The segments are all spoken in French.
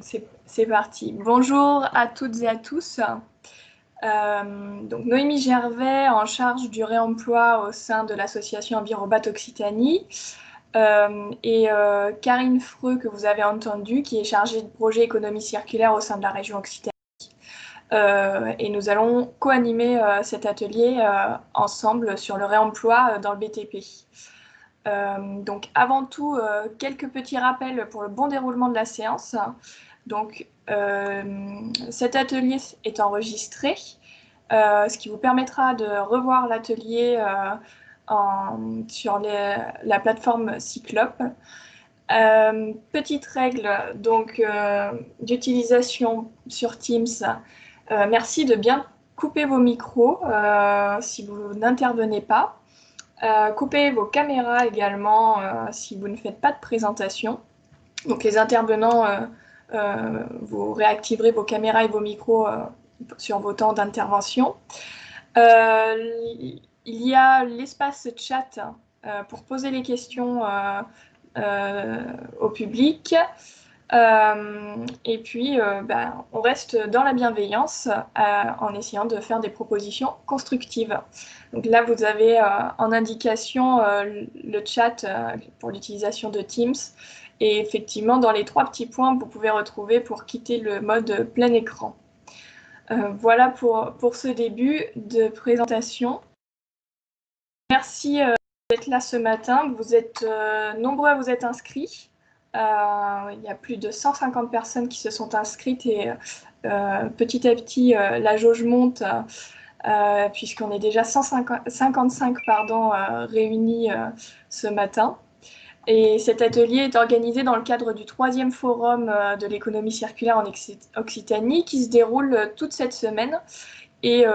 C'est parti. Bonjour à toutes et à tous. Donc Noémie Gervais, en charge du réemploi au sein de l'association Envirobat Occitanie, et Karine Freux, que vous avez entendu, qui est chargée de projet économie circulaire au sein de la région Occitanie. Et nous allons co-animer cet atelier ensemble sur le réemploi dans le BTP. Donc avant tout, quelques petits rappels pour le bon déroulement de la séance. Donc cet atelier est enregistré, ce qui vous permettra de revoir l'atelier sur la plateforme Cyclope. Petite règle donc d'utilisation sur Teams. Merci de bien couper vos micros si vous n'intervenez pas. Coupez vos caméras également si vous ne faites pas de présentation. Donc les intervenants, vous réactiverez vos caméras et vos micros sur vos temps d'intervention. Il y a l'espace chat pour poser les questions au public. Et puis, on reste dans la bienveillance en essayant de faire des propositions constructives. Donc là, vous avez en indication le chat pour l'utilisation de Teams. Et effectivement, dans les 3 petits points, vous pouvez retrouver pour quitter le mode plein écran. Voilà pour ce début de présentation. Merci d'être là ce matin. Vous êtes nombreux à vous être inscrits. Il y a plus de 150 personnes qui se sont inscrites et petit à petit, la jauge monte puisqu'on est déjà 155 réunis ce matin. Et cet atelier est organisé dans le cadre du 3e forum de l'économie circulaire en Occitanie qui se déroule toute cette semaine. Et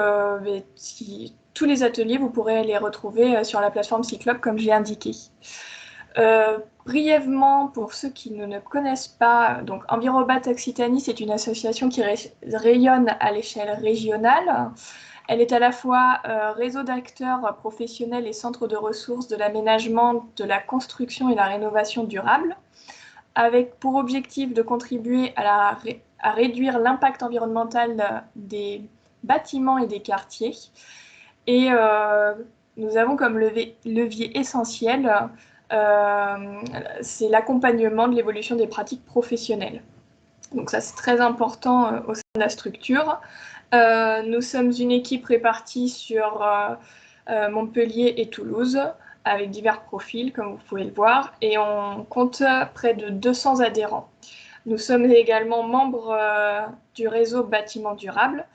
tous les ateliers, vous pourrez les retrouver sur la plateforme Cyclope comme j'ai indiqué. Brièvement, pour ceux qui ne connaissent pas, donc Envirobat Occitanie, c'est une association qui rayonne à l'échelle régionale. Elle est à la fois réseau d'acteurs professionnels et centre de ressources de l'aménagement, de la construction et la rénovation durable, avec pour objectif de contribuer à réduire l'impact environnemental des bâtiments et des quartiers. Et nous avons comme levier essentiel c'est l'accompagnement de l'évolution des pratiques professionnelles. Donc ça, c'est très important au sein de la structure. Nous sommes une équipe répartie sur Montpellier et Toulouse, avec divers profils, comme vous pouvez le voir, et on compte près de 200 adhérents. Nous sommes également membres du réseau Bâtiments Durables,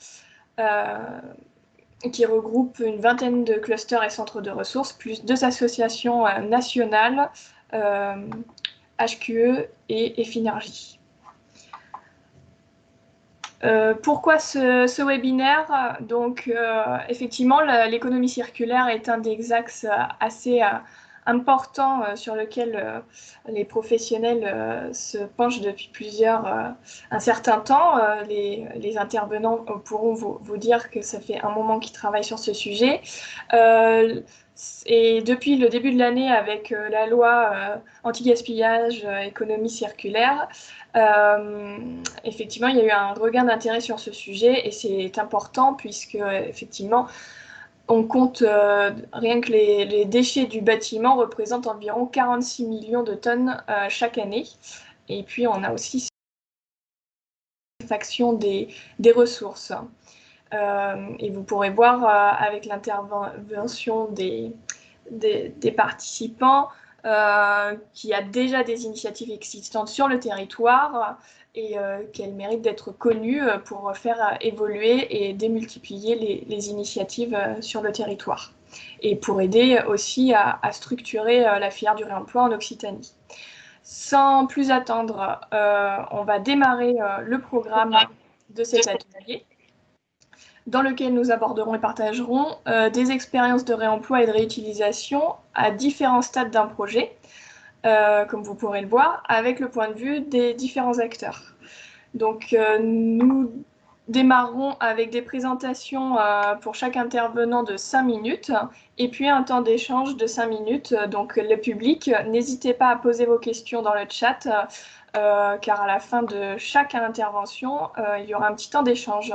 qui regroupe une vingtaine de clusters et centres de ressources, plus 2 associations nationales, HQE et Effinergie. Pourquoi ce webinaire? Donc, effectivement, l'économie circulaire est un des axes assez importants sur lequel les professionnels se penchent depuis un certain temps. Les intervenants pourront vous dire que ça fait un moment qu'ils travaillent sur ce sujet. Et depuis le début de l'année, avec la loi anti-gaspillage, économie circulaire, effectivement, il y a eu un regain d'intérêt sur ce sujet et c'est important puisque, effectivement, on compte rien que les déchets du bâtiment représentent environ 46 millions de tonnes chaque année. Et puis, on a aussi l'action des ressources. Et vous pourrez voir avec l'intervention des participants qu'il y a déjà des initiatives existantes sur le territoire et qu'elles méritent d'être connues pour faire évoluer et démultiplier les initiatives sur le territoire et pour aider aussi à structurer la filière du réemploi en Occitanie. Sans plus attendre, on va démarrer le programme de cet atelier, dans lequel nous aborderons et partagerons des expériences de réemploi et de réutilisation à différents stades d'un projet, comme vous pourrez le voir, avec le point de vue des différents acteurs. Donc nous démarrerons avec des présentations pour chaque intervenant de 5 minutes et puis un temps d'échange de 5 minutes. Donc le public, n'hésitez pas à poser vos questions dans le chat car à la fin de chaque intervention, il y aura un petit temps d'échange.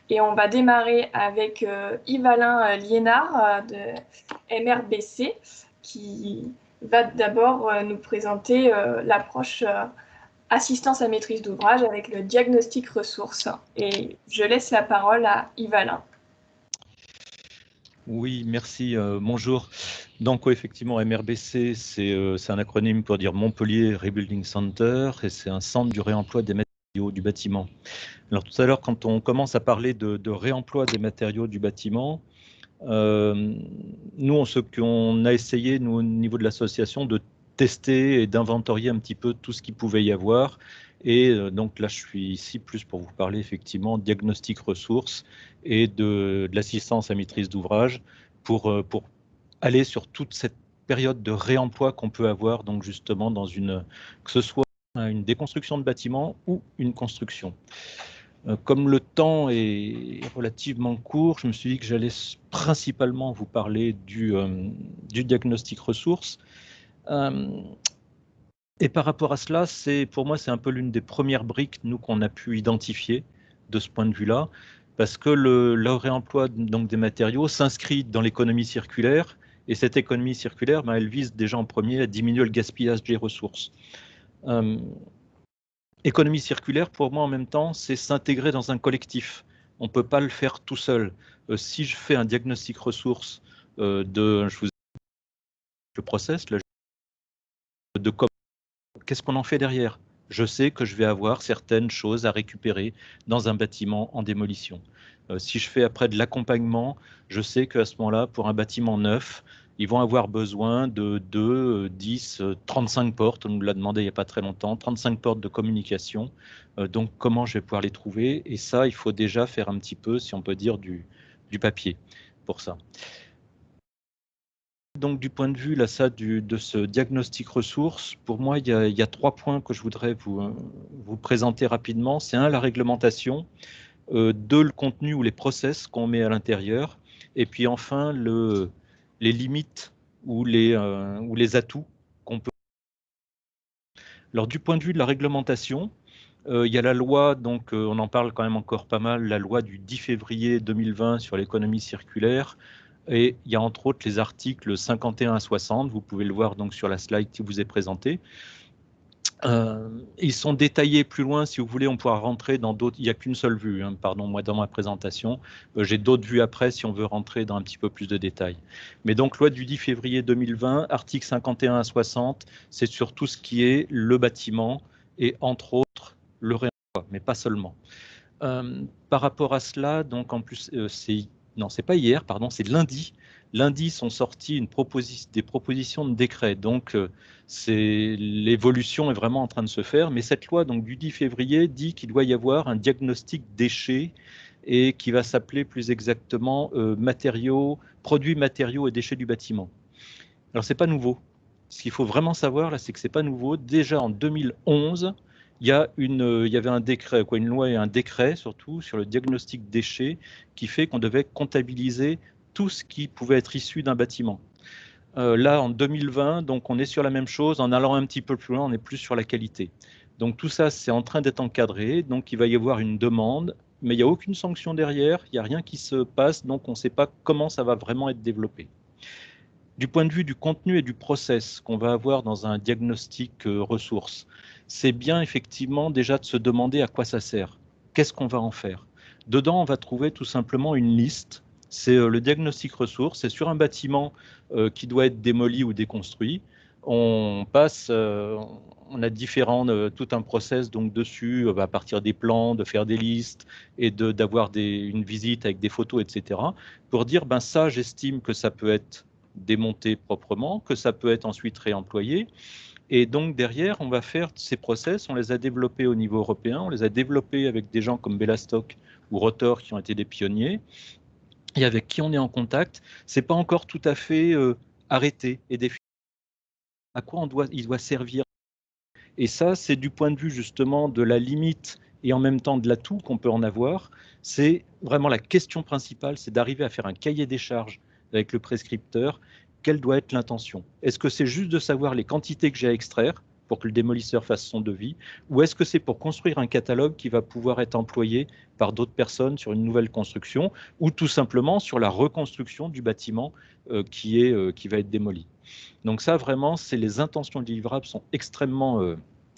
Et on va démarrer avec Yves-Alain Liénard de MRBC qui va d'abord nous présenter l'approche assistance à maîtrise d'ouvrage avec le diagnostic ressources. Et je laisse la parole à Yves-Alain. Oui, merci. Bonjour. Donc, effectivement, MRBC, c'est un acronyme pour dire Montpellier Rebuilding Center, et c'est un centre du réemploi des matériaux du bâtiment. Alors, tout à l'heure, quand on commence à parler de réemploi des matériaux du bâtiment, nous, on a essayé, nous, au niveau de l'association, de tester et d'inventorier un petit peu tout ce qu'il pouvait y avoir. Et donc là, je suis ici plus pour vous parler effectivement de diagnostic ressources et de l'assistance à maîtrise d'ouvrage pour aller sur toute cette période de réemploi qu'on peut avoir, donc justement que ce soit une déconstruction de bâtiment ou une construction. Comme le temps est relativement court, je me suis dit que j'allais principalement vous parler du diagnostic ressources. Et par rapport à cela, pour moi, c'est un peu l'une des premières briques, nous, qu'on a pu identifier de ce point de vue-là, parce que le réemploi donc, des matériaux s'inscrit dans l'économie circulaire, et cette économie circulaire, ben, elle vise déjà en premier à diminuer le gaspillage des ressources. Économie circulaire, pour moi, en même temps, c'est s'intégrer dans un collectif. On ne peut pas le faire tout seul. Si je fais un diagnostic ressources le process, qu'est-ce qu'on en fait derrière? Je sais que je vais avoir certaines choses à récupérer dans un bâtiment en démolition. Si je fais après de l'accompagnement, je sais qu'à ce moment-là, pour un bâtiment neuf, ils vont avoir besoin de 2, 10, 35 portes. On nous l'a demandé il n'y a pas très longtemps, 35 portes de communication. Donc, comment je vais pouvoir les trouver? Et ça, il faut déjà faire un petit peu, si on peut dire, du papier pour ça. Donc, du point de vue là, de ce diagnostic ressources, pour moi, il y a 3 points que je voudrais vous présenter rapidement. C'est la réglementation, 2, le contenu ou les process qu'on met à l'intérieur, et puis enfin, les limites ou les atouts qu'on peut. Alors, du point de vue de la réglementation, il y a la loi, donc on en parle quand même encore pas mal, la loi du 10 février 2020 sur l'économie circulaire. Et il y a entre autres les articles 51 à 60, vous pouvez le voir donc sur la slide qui vous est présentée. Ils sont détaillés plus loin, si vous voulez, on pourra rentrer dans d'autres, il n'y a qu'une seule vue, hein, pardon, moi dans ma présentation, j'ai d'autres vues après si on veut rentrer dans un petit peu plus de détails. Mais donc loi du 10 février 2020, articles 51 à 60, c'est sur tout ce qui est le bâtiment et entre autres le réemploi, mais pas seulement. Par rapport à cela, donc en plus, c'est pas hier, pardon, c'est lundi. Lundi sont sorties des propositions de décret. Donc, l'évolution est vraiment en train de se faire. Mais cette loi, donc du 10 février, dit qu'il doit y avoir un diagnostic déchets et qui va s'appeler plus exactement produits, matériaux et déchets du bâtiment. Alors, c'est pas nouveau. Ce qu'il faut vraiment savoir là, c'est que c'est pas nouveau. Déjà en 2011. Il y avait un décret, une loi et un décret surtout sur le diagnostic déchets qui fait qu'on devait comptabiliser tout ce qui pouvait être issu d'un bâtiment. Là, en 2020, donc on est sur la même chose. En allant un petit peu plus loin, on est plus sur la qualité. Donc tout ça, c'est en train d'être encadré. Donc il va y avoir une demande, mais il n'y a aucune sanction derrière. Il n'y a rien qui se passe, donc on ne sait pas comment ça va vraiment être développé. Du point de vue du contenu et du process qu'on va avoir dans un diagnostic ressources, c'est bien effectivement déjà de se demander à quoi ça sert. Qu'est-ce qu'on va en faire? Dedans, on va trouver tout simplement une liste. C'est le diagnostic ressources. C'est sur un bâtiment qui doit être démoli ou déconstruit. On passe, on a tout un process donc dessus, à partir des plans, de faire des listes et d'avoir une visite avec des photos, etc. Pour dire, ben ça, j'estime que ça peut être démonté proprement, que ça peut être ensuite réemployé. Et donc derrière, on va faire ces process, on les a développés au niveau européen, on les a développés avec des gens comme Bellastock ou Rotor qui ont été des pionniers et avec qui on est en contact. C'est pas encore tout à fait arrêté et défini. À quoi il doit servir. Et ça, c'est du point de vue justement de la limite et en même temps de l'atout qu'on peut en avoir. C'est vraiment la question principale, c'est d'arriver à faire un cahier des charges avec le prescripteur. Quelle doit être l'intention? Est-ce que c'est juste de savoir les quantités que j'ai à extraire pour que le démolisseur fasse son devis, ou est-ce que c'est pour construire un catalogue qui va pouvoir être employé par d'autres personnes sur une nouvelle construction, ou tout simplement sur la reconstruction du bâtiment qui va être démoli? Donc ça, vraiment, c'est les intentions de livrables sont extrêmement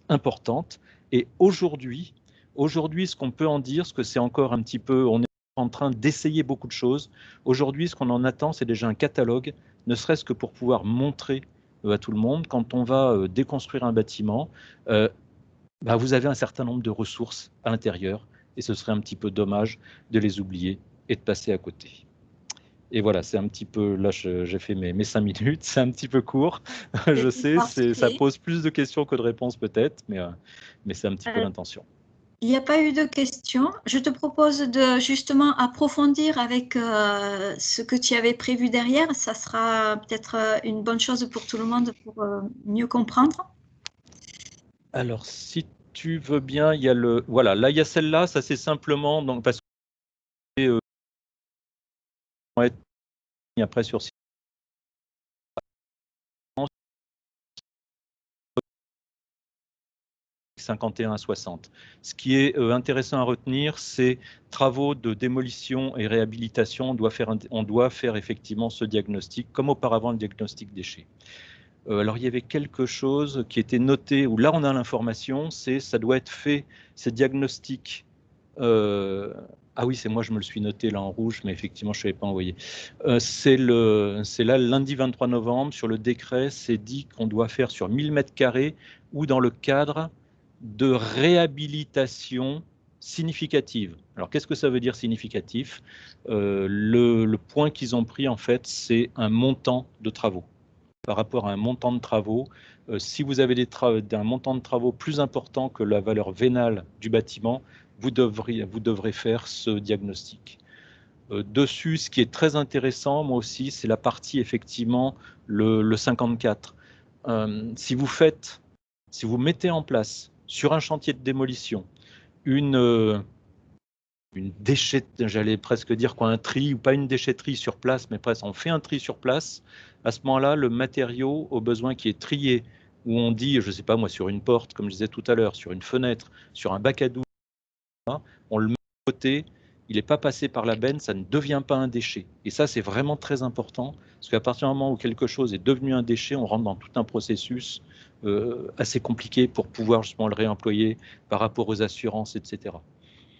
importantes. Et aujourd'hui, ce qu'on peut en dire, ce que c'est encore un petit peu, on est en train d'essayer beaucoup de choses. Aujourd'hui, ce qu'on en attend, c'est déjà un catalogue, ne serait-ce que pour pouvoir montrer à tout le monde, quand on va déconstruire un bâtiment, vous avez un certain nombre de ressources à l'intérieur, et ce serait un petit peu dommage de les oublier et de passer à côté. Et voilà, c'est un petit peu, là j'ai fait mes 5 minutes, c'est un petit peu court, je sais, ça pose plus de questions que de réponses peut-être, mais c'est un petit peu l'intention. Il n'y a pas eu de questions. Je te propose de justement approfondir avec ce que tu avais prévu derrière. Ça sera peut-être une bonne chose pour tout le monde pour mieux comprendre. Alors, si tu veux bien, il y a le, voilà, là il y a celle-là, ça c'est simplement, donc parce que après sur 51 à 60. Ce qui est intéressant à retenir, c'est travaux de démolition et réhabilitation. On doit faire effectivement ce diagnostic, comme auparavant le diagnostic déchets. Alors il y avait quelque chose qui était noté, où là on a l'information, ça doit être fait, ces diagnostics. Ah oui, c'est moi, je me le suis noté là en rouge, mais effectivement, je ne savais pas envoyer. C'est là, lundi 23 novembre, sur le décret, c'est dit qu'on doit faire sur 1000 mètres carrés ou dans le cadre de réhabilitation significative. Alors, qu'est-ce que ça veut dire significatif? Le point qu'ils ont pris, en fait, c'est un montant de travaux. Par rapport à un montant de travaux, si vous avez un montant de travaux plus important que la valeur vénale du bâtiment, vous devrez faire ce diagnostic. Dessus, ce qui est très intéressant, moi aussi, c'est la partie, effectivement, le 54. Si vous mettez en place, sur un chantier de démolition, une déchetterie, j'allais presque dire quoi, un tri, ou pas une déchetterie sur place, mais presque, on fait un tri sur place, à ce moment-là, le matériau au besoin qui est trié, où on dit, je ne sais pas moi, sur une porte, comme je disais tout à l'heure, sur une fenêtre, sur un bac à douche, on le met de côté, il n'est pas passé par la benne, ça ne devient pas un déchet. Et ça, c'est vraiment très important, parce qu'à partir du moment où quelque chose est devenu un déchet, on rentre dans tout un processus assez compliqué pour pouvoir justement le réemployer par rapport aux assurances, etc.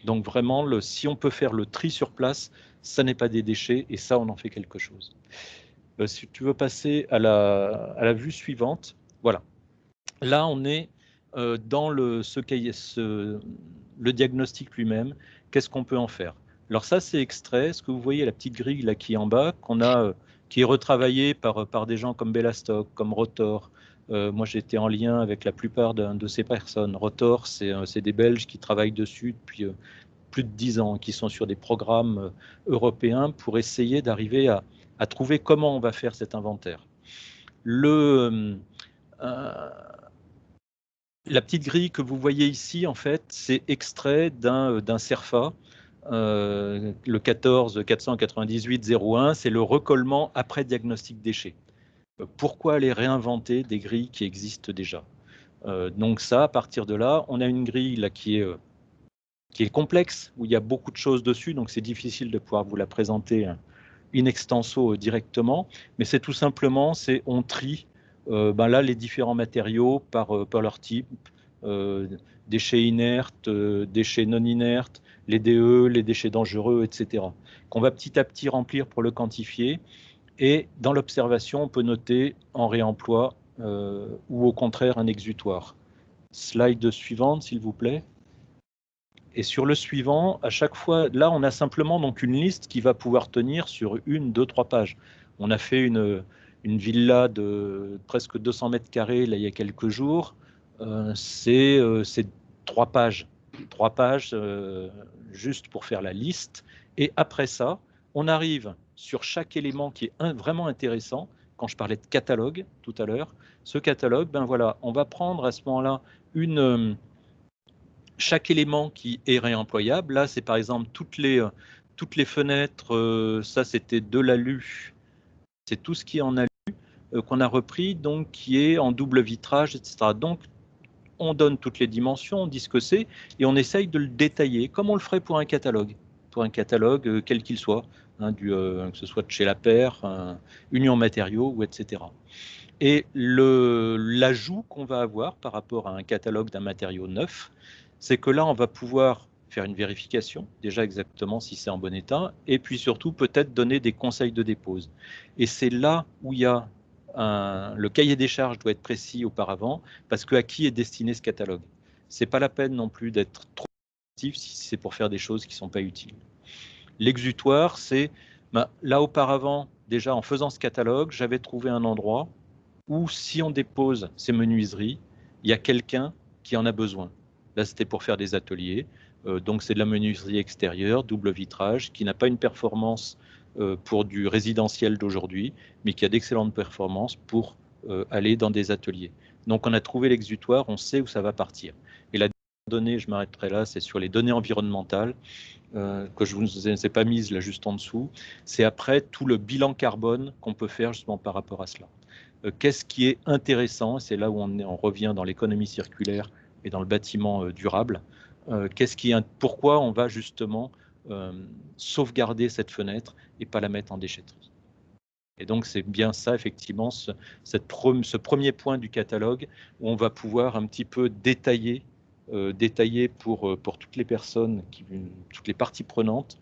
Donc vraiment, si on peut faire le tri sur place, ça n'est pas des déchets, et ça, on en fait quelque chose. Si tu veux passer à la vue suivante, voilà. Là, on est dans le diagnostic lui-même. Qu'est-ce qu'on peut en faire? Alors ça, c'est extrait. Ce que vous voyez, la petite grille là qui est en bas, qui est retravaillée par des gens comme Bellastock, comme Rotor. Moi, j'étais en lien avec la plupart de ces personnes. Rotor, c'est des Belges qui travaillent dessus depuis plus de 10 ans, qui sont sur des programmes européens pour essayer d'arriver à trouver comment on va faire cet inventaire. La petite grille que vous voyez ici, en fait, c'est extrait d'un CERFA, le 14 498 01, c'est le recollement après diagnostic déchets. Pourquoi aller réinventer des grilles qui existent déjà? Donc ça, à partir de là, on a une grille là, qui est complexe, où il y a beaucoup de choses dessus, donc c'est difficile de pouvoir vous la présenter in extenso directement, mais c'est tout simplement, on trie là les différents matériaux par leur type, déchets inertes, déchets non inertes, les DE, les déchets dangereux, etc. Qu'on va petit à petit remplir pour le quantifier, et dans l'observation, on peut noter en réemploi ou au contraire un exutoire. Slide suivante, s'il vous plaît. Et sur le suivant, à chaque fois, là, on a simplement donc une liste qui va pouvoir tenir sur 1, 2, 3 pages. On a fait une villa de presque 200 mètres carrés là, il y a quelques jours. C'est 3 pages. 3 pages juste pour faire la liste. Et après ça, on arrive sur chaque élément qui est vraiment intéressant. Quand je parlais de catalogue tout à l'heure, ce catalogue, ben voilà, on va prendre à ce moment-là chaque élément qui est réemployable. Là, c'est par exemple toutes les fenêtres, ça c'était de l'alu, c'est tout ce qui est en alu qu'on a repris, donc qui est en double vitrage, etc. Donc, on donne toutes les dimensions, on dit ce que c'est, et on essaye de le détailler, comme on le ferait pour un catalogue quel qu'il soit, hein, que ce soit de chez La Paire, Union Matériaux, ou etc. Et l'ajout qu'on va avoir par rapport à un catalogue d'un matériau neuf, c'est que là, on va pouvoir faire une vérification, déjà exactement si c'est en bon état, et puis surtout peut-être donner des conseils de dépose. Et c'est là où il y a le cahier des charges doit être précis auparavant, parce que à qui est destiné ce catalogue? C'est pas la peine non plus d'être trop actif si c'est pour faire des choses qui ne sont pas utiles. L'exutoire, c'est là auparavant, déjà en faisant ce catalogue, j'avais trouvé un endroit où si on dépose ces menuiseries, il y a quelqu'un qui en a besoin. Là, c'était pour faire des ateliers. Donc, c'est de la menuiserie extérieure, double vitrage, qui n'a pas une performance pour du résidentiel d'aujourd'hui, mais qui a d'excellentes performances pour aller dans des ateliers. Donc, on a trouvé l'exutoire, on sait où ça va partir. Et la donnée, je m'arrêterai là, c'est sur les données environnementales, que je ne vous ai pas mises là juste en dessous. C'est après tout le bilan carbone qu'on peut faire justement par rapport à cela. Qu'est-ce qui est intéressant? C'est là où on revient dans l'économie circulaire et dans le bâtiment durable. Pourquoi on va justement sauvegarder cette fenêtre et pas la mettre en déchetterie? Et donc, c'est bien ça, effectivement, ce premier point du catalogue où on va pouvoir un petit peu détailler pour toutes les personnes, toutes les parties prenantes,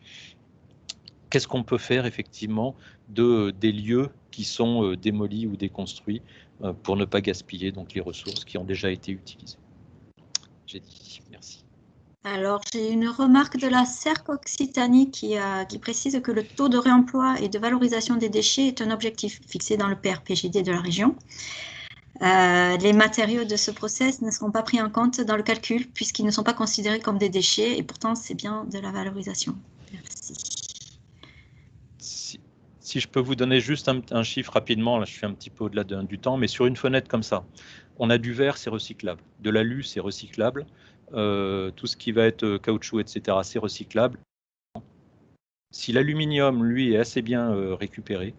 qu'est-ce qu'on peut faire effectivement des lieux qui sont démolis ou déconstruits pour ne pas gaspiller donc, les ressources qui ont déjà été utilisées. J'ai dit, merci. Alors, j'ai une remarque de la CERC Occitanie qui précise que le taux de réemploi et de valorisation des déchets est un objectif fixé dans le PRPJD de la région. Les matériaux de ce process ne seront pas pris en compte dans le calcul puisqu'ils ne sont pas considérés comme des déchets et pourtant c'est bien de la valorisation. Merci. Si je peux vous donner juste un chiffre rapidement, là je suis un petit peu au-delà du temps, mais sur une fenêtre comme ça, on a du verre, c'est recyclable, de l'alu, c'est recyclable, tout ce qui va être caoutchouc, etc., c'est recyclable. Si l'aluminium, lui, est assez bien récupéré,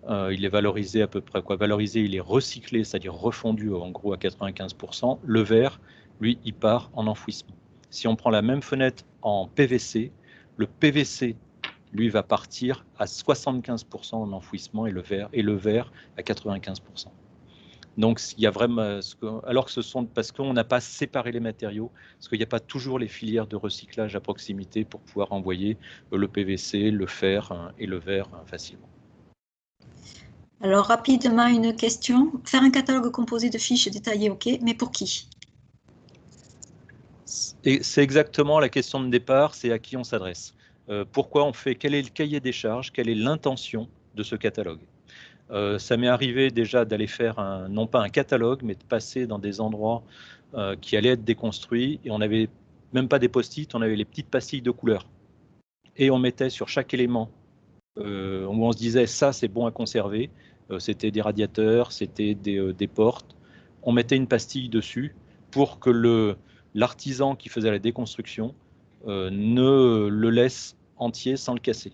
il est valorisé à peu près, valorisé, il est recyclé, c'est-à-dire refondu en gros à 95%. Le verre, lui, il part en enfouissement. Si on prend la même fenêtre en PVC, le PVC, lui, va partir à 75% en enfouissement et le verre à 95%. Donc, il y a vraiment, alors que parce qu'on n'a pas séparé les matériaux, parce qu'il n'y a pas toujours les filières de recyclage à proximité pour pouvoir envoyer le PVC, le fer et le verre facilement. Alors, rapidement, une question. Faire un catalogue composé de fiches détaillées, ok, mais pour qui? C'est exactement la question de départ, c'est à qui on s'adresse. Pourquoi on fait, quel est le cahier des charges, quelle est l'intention de ce catalogue? Ça m'est arrivé déjà d'aller faire non pas un catalogue, mais de passer dans des endroits qui allaient être déconstruits, et on n'avait même pas des post-it, on avait les petites pastilles de couleur. Et on mettait sur chaque élément où on se disait ça c'est bon à conserver, c'était des radiateurs, c'était des portes, on mettait une pastille dessus pour que l'artisan qui faisait la déconstruction ne le laisse entier sans le casser.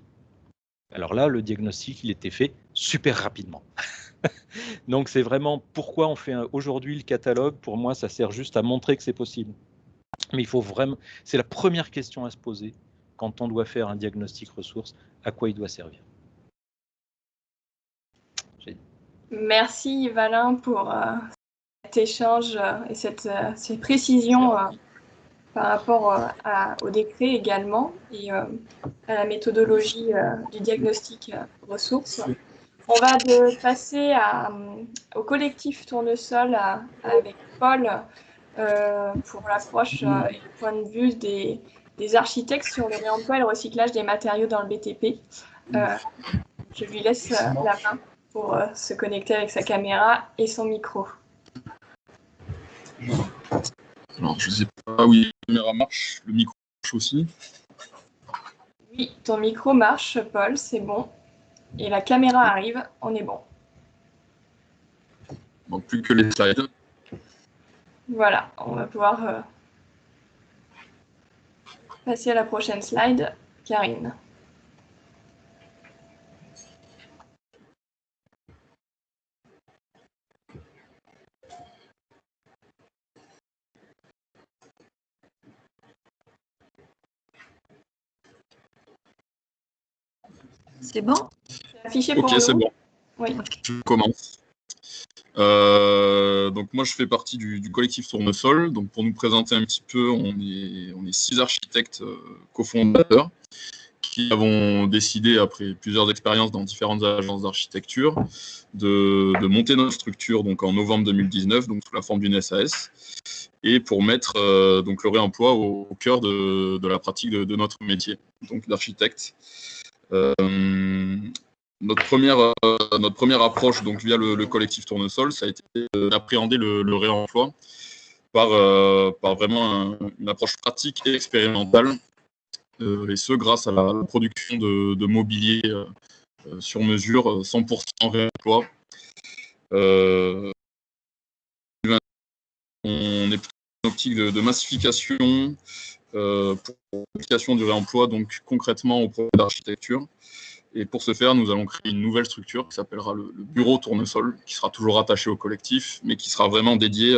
Alors là, le diagnostic, il était fait super rapidement. Donc c'est vraiment pourquoi on fait aujourd'hui le catalogue. Pour moi, ça sert juste à montrer que c'est possible. Mais il faut vraiment, c'est la première question à se poser quand on doit faire un diagnostic ressources, à quoi il doit servir. Merci Valin pour cet échange et ces précisions par rapport au décret également et à la méthodologie du diagnostic ressources. On va passer au collectif Tournesol avec Paul pour l'approche et le point de vue des architectes sur le réemploi et le recyclage des matériaux dans le BTP. Je lui laisse la main pour se connecter avec sa caméra et son micro. Alors, je ne sais pas, oui, la caméra marche, le micro marche aussi. Oui, ton micro marche, Paul, c'est bon. Et la caméra arrive, on est bon. Donc, plus que les slides. Voilà, on va pouvoir passer à la prochaine slide, Karine. C'est bon? C'est affiché pour Ok, nous? c'est bon. Oui. Je commence. Donc moi, je fais partie du collectif Tournesol. Donc pour nous présenter un petit peu, on est 6 architectes cofondateurs qui avons décidé, après plusieurs expériences dans différentes agences d'architecture, de monter notre structure donc en novembre 2019, donc sous la forme d'une SAS, et pour mettre donc le réemploi au cœur de la pratique de notre métier, donc d'architecte. Notre première approche donc via le collectif Tournesol, ça a été d'appréhender le réemploi par vraiment une approche pratique et expérimentale, et ce grâce à la production de mobilier sur mesure, 100% réemploi. On est plutôt dans une optique de massification pour l'application du réemploi, donc concrètement au projet d'architecture. Et pour ce faire, nous allons créer une nouvelle structure qui s'appellera le bureau Tournesol, qui sera toujours attaché au collectif, mais qui sera vraiment dédié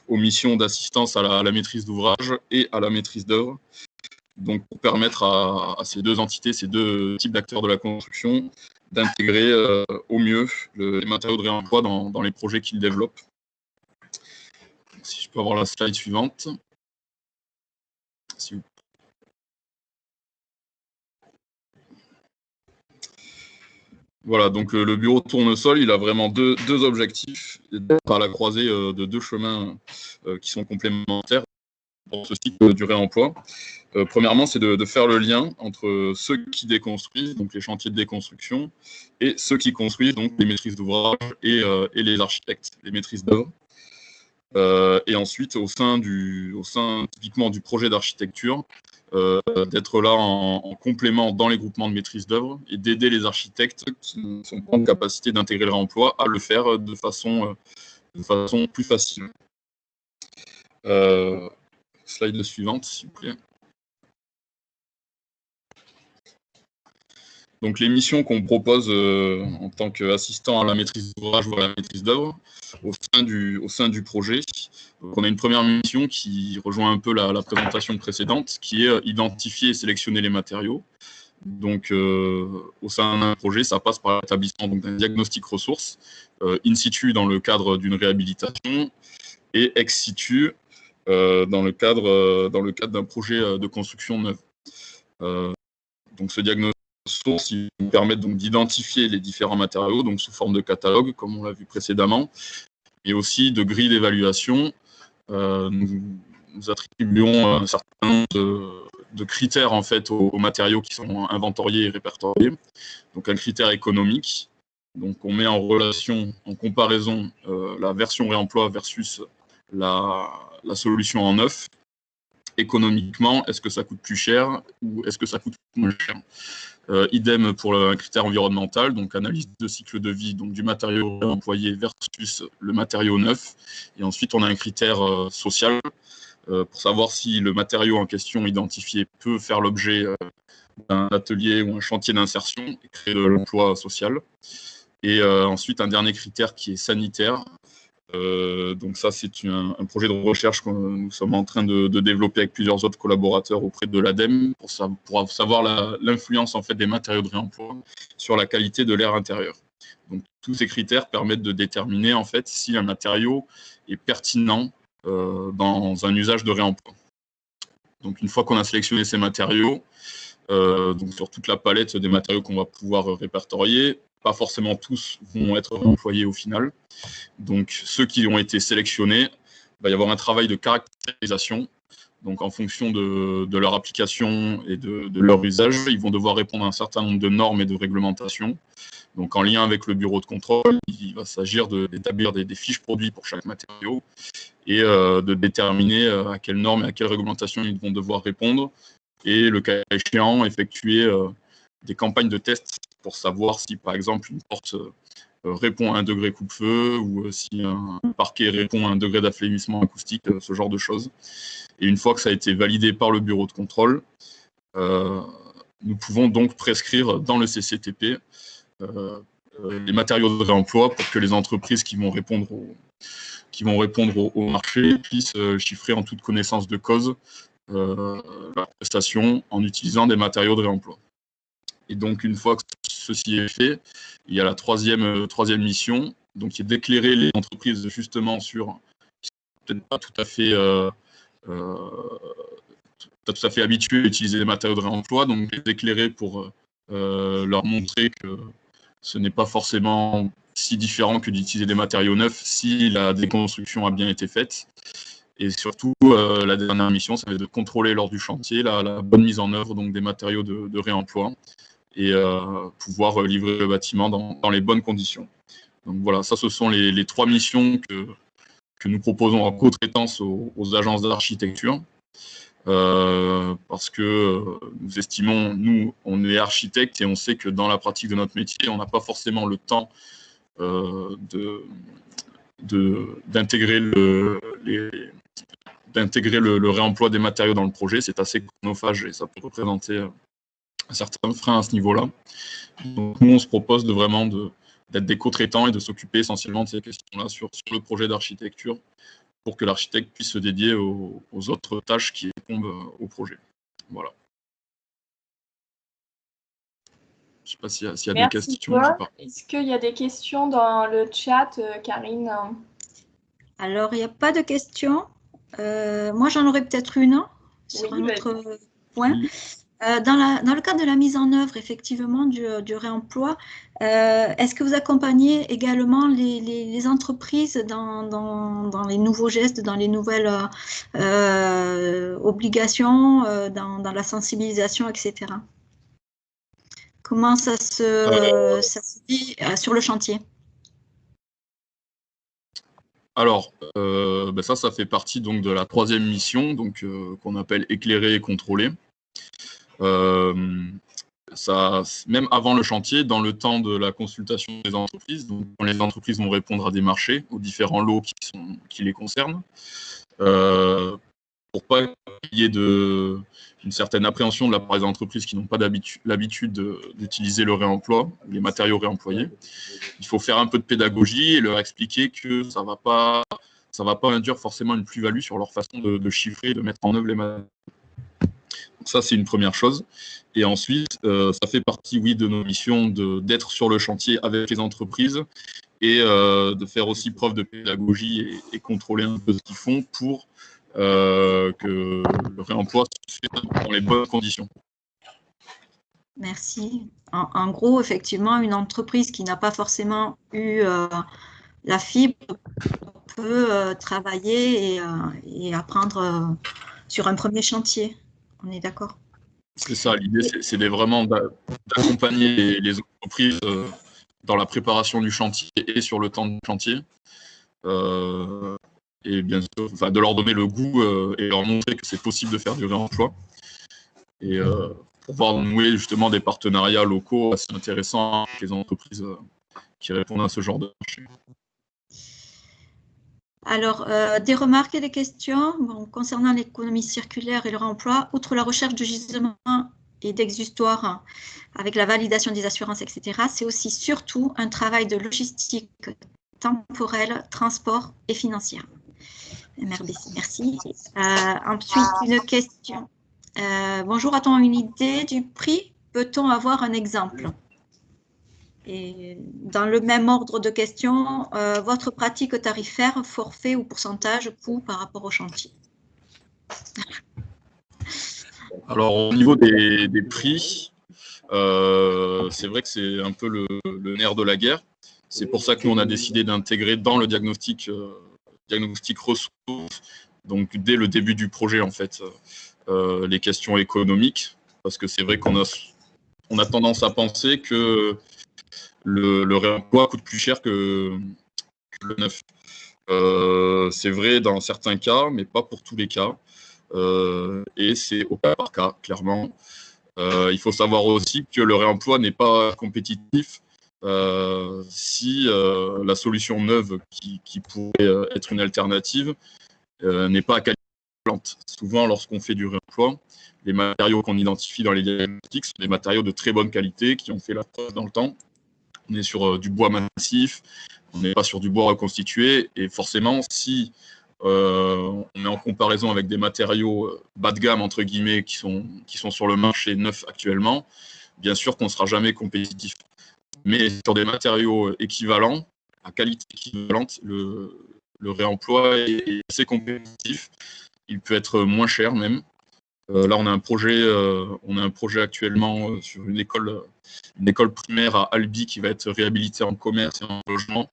aux missions d'assistance à la maîtrise d'ouvrage et à la maîtrise d'œuvre. Donc, pour permettre à ces deux entités, ces deux types d'acteurs de la construction, d'intégrer au mieux les matériaux de réemploi dans les projets qu'ils développent. Donc, si je peux avoir la slide suivante. Voilà, donc le bureau Tournesol, il a vraiment deux objectifs, par la croisée de deux chemins qui sont complémentaires pour ce cycle du réemploi. Premièrement, c'est de faire le lien entre ceux qui déconstruisent, donc les chantiers de déconstruction, et ceux qui construisent, donc les maîtrises d'ouvrage et les architectes, les maîtrises d'œuvre. Et ensuite, au sein typiquement du projet d'architecture, d'être là en complément dans les groupements de maîtrise d'œuvre et d'aider les architectes qui ne sont pas en capacité d'intégrer le réemploi à le faire de façon plus facile. Slide suivante, s'il vous plaît. Donc les missions qu'on propose en tant qu'assistant à la maîtrise d'ouvrage ou à la maîtrise d'œuvre au sein du projet. Donc, on a une première mission qui rejoint un peu la présentation précédente, qui est identifier et sélectionner les matériaux. Donc au sein d'un projet, ça passe par l'établissement d'un diagnostic ressources, in situ dans le cadre d'une réhabilitation et ex situ dans le cadre d'un projet de construction neuve. Donc ce diagnostic sources qui nous permettent donc d'identifier les différents matériaux, donc sous forme de catalogue, comme on l'a vu précédemment, et aussi de grilles d'évaluation. Nous attribuons un certain nombre de critères en fait aux matériaux qui sont inventoriés et répertoriés. Donc un critère économique. Donc on met en relation, en comparaison, la version réemploi versus la solution en neuf. Économiquement, est-ce que ça coûte plus cher ou est-ce que ça coûte moins cher? Idem pour un critère environnemental, donc analyse de cycle de vie donc du matériau employé versus le matériau neuf. Et ensuite, on a un critère social pour savoir si le matériau en question identifié peut faire l'objet d'un atelier ou un chantier d'insertion et créer de l'emploi social. Et ensuite, un dernier critère qui est sanitaire. Donc ça, c'est un projet de recherche que nous sommes en train de développer avec plusieurs autres collaborateurs auprès de l'ADEME pour savoir l'influence en fait des matériaux de réemploi sur la qualité de l'air intérieur. Donc tous ces critères permettent de déterminer en fait si un matériau est pertinent dans un usage de réemploi. Donc une fois qu'on a sélectionné ces matériaux, donc sur toute la palette des matériaux qu'on va pouvoir répertorier, pas forcément tous vont être employés au final. Donc, ceux qui ont été sélectionnés, il va y avoir un travail de caractérisation. Donc, en fonction de leur application et de leur usage, ils vont devoir répondre à un certain nombre de normes et de réglementations. Donc, en lien avec le bureau de contrôle, il va s'agir d'établir des fiches produits pour chaque matériau et de déterminer à quelles normes et à quelles réglementations ils vont devoir répondre. Et le cas échéant, effectuer des campagnes de tests pour savoir si, par exemple, une porte répond à 1 degré coupe-feu ou si un parquet répond à 1 degré d'afflémissement acoustique, ce genre de choses. Et une fois que ça a été validé par le bureau de contrôle, nous pouvons donc prescrire dans le CCTP les matériaux de réemploi pour que les entreprises qui vont répondre au marché puissent chiffrer en toute connaissance de cause la prestation en utilisant des matériaux de réemploi. Et donc, une fois que ceci est fait, il y a la troisième mission, donc qui est d'éclairer les entreprises justement sur, qui sont peut-être pas tout à fait habituées à utiliser des matériaux de réemploi, donc les éclairer pour leur montrer que ce n'est pas forcément si différent que d'utiliser des matériaux neufs si la déconstruction a bien été faite. Et surtout, la dernière mission, ça va être de contrôler lors du chantier la bonne mise en œuvre donc, des matériaux de réemploi et pouvoir livrer le bâtiment dans les bonnes conditions. Donc voilà, ça ce sont les 3 missions que nous proposons en co-traitance aux agences d'architecture. Parce que nous estimons, nous, on est architecte et on sait que dans la pratique de notre métier, on n'a pas forcément le temps d'intégrer le réemploi des matériaux dans le projet. C'est assez chronophage et ça peut représenter un certain frein à ce niveau-là. Donc nous, on se propose d'être des co-traitants et de s'occuper essentiellement de ces questions-là sur le projet d'architecture pour que l'architecte puisse se dédier aux autres tâches qui incombent au projet. Voilà. Je ne sais pas s'il y a des questions. Est-ce qu'il y a des questions dans le chat, Karine? Alors, il n'y a pas de questions. Moi, j'en aurais peut-être une sur un autre point. Oui. Dans le cadre de la mise en œuvre, effectivement, du réemploi, est-ce que vous accompagnez également les entreprises dans les nouveaux gestes, dans les nouvelles obligations, dans la sensibilisation, etc. Comment ça se vit sur le chantier? Alors, ça fait partie donc, de la 3e mission donc, qu'on appelle éclairer et contrôler. Même avant le chantier, dans le temps de la consultation des entreprises, donc quand les entreprises vont répondre à des marchés, aux différents lots qui les concernent, pour pas qu'il y ait une certaine appréhension de la part des entreprises qui n'ont pas l'habitude d'utiliser le réemploi, les matériaux réemployés, il faut faire un peu de pédagogie et leur expliquer que ça va pas induire forcément une plus-value sur leur façon de chiffrer et de mettre en œuvre les matériaux. Ça, c'est une première chose. Et ensuite, ça fait partie, oui, de nos missions d'être sur le chantier avec les entreprises et de faire aussi preuve de pédagogie et contrôler un peu ce qu'ils font pour que le réemploi se fait dans les bonnes conditions. Merci. En gros, effectivement, une entreprise qui n'a pas forcément eu la fibre peut travailler et apprendre sur un premier chantier. On est d'accord? C'est ça, l'idée, c'est vraiment d'accompagner les entreprises dans la préparation du chantier et sur le temps du chantier. Et bien sûr, de leur donner le goût et leur montrer que c'est possible de faire du réemploi. Et pouvoir nouer justement des partenariats locaux assez intéressants avec les entreprises qui répondent à ce genre de marché. Alors, des remarques et des questions concernant l'économie circulaire et le réemploi, outre la recherche de gisements et d'exutoires avec la validation des assurances, etc., c'est aussi surtout un travail de logistique temporelle, transport et financière. Merci. Ensuite, une question. Bonjour, a-t-on une idée du prix? Peut-on avoir un exemple? Et dans le même ordre de questions, votre pratique tarifaire, forfait ou pourcentage, coût par rapport au chantier? Alors, au niveau des prix, c'est vrai que c'est un peu le nerf de la guerre. C'est pour ça que nous, on a décidé d'intégrer dans le diagnostic ressources, donc dès le début du projet, en fait, les questions économiques. Parce que c'est vrai qu'on a tendance à penser que le réemploi coûte plus cher que le neuf. C'est vrai dans certains cas, mais pas pour tous les cas. Et c'est au cas par cas, clairement. Il faut savoir aussi que le réemploi n'est pas compétitif si la solution neuve qui pourrait être une alternative n'est pas à qualité plante. Souvent, lorsqu'on fait du réemploi, les matériaux qu'on identifie dans les diagnostics sont des matériaux de très bonne qualité qui ont fait la preuve dans le temps. On est sur du bois massif, on n'est pas sur du bois reconstitué, et forcément, si on est en comparaison avec des matériaux bas de gamme, entre guillemets, qui sont sur le marché neuf actuellement, bien sûr qu'on ne sera jamais compétitif. Mais sur des matériaux équivalents, à qualité équivalente, le réemploi est assez compétitif. Il peut être moins cher même. Là, on a un projet actuellement sur une école primaire à Albi qui va être réhabilitée en commerce et en logement,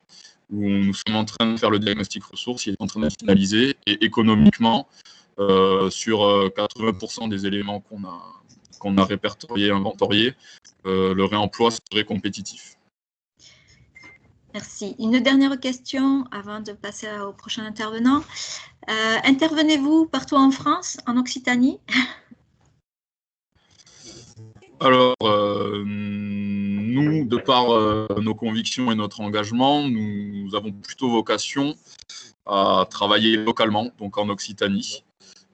où nous sommes en train de faire le diagnostic ressources, il est en train de finaliser, et économiquement, sur 80% des éléments qu'on a répertoriés, inventoriés, le réemploi serait compétitif. Merci. Une dernière question avant de passer au prochain intervenant. Intervenez-vous partout en France, en Occitanie? Alors, nous, de par nos convictions et notre engagement, nous avons plutôt vocation à travailler localement, donc en Occitanie,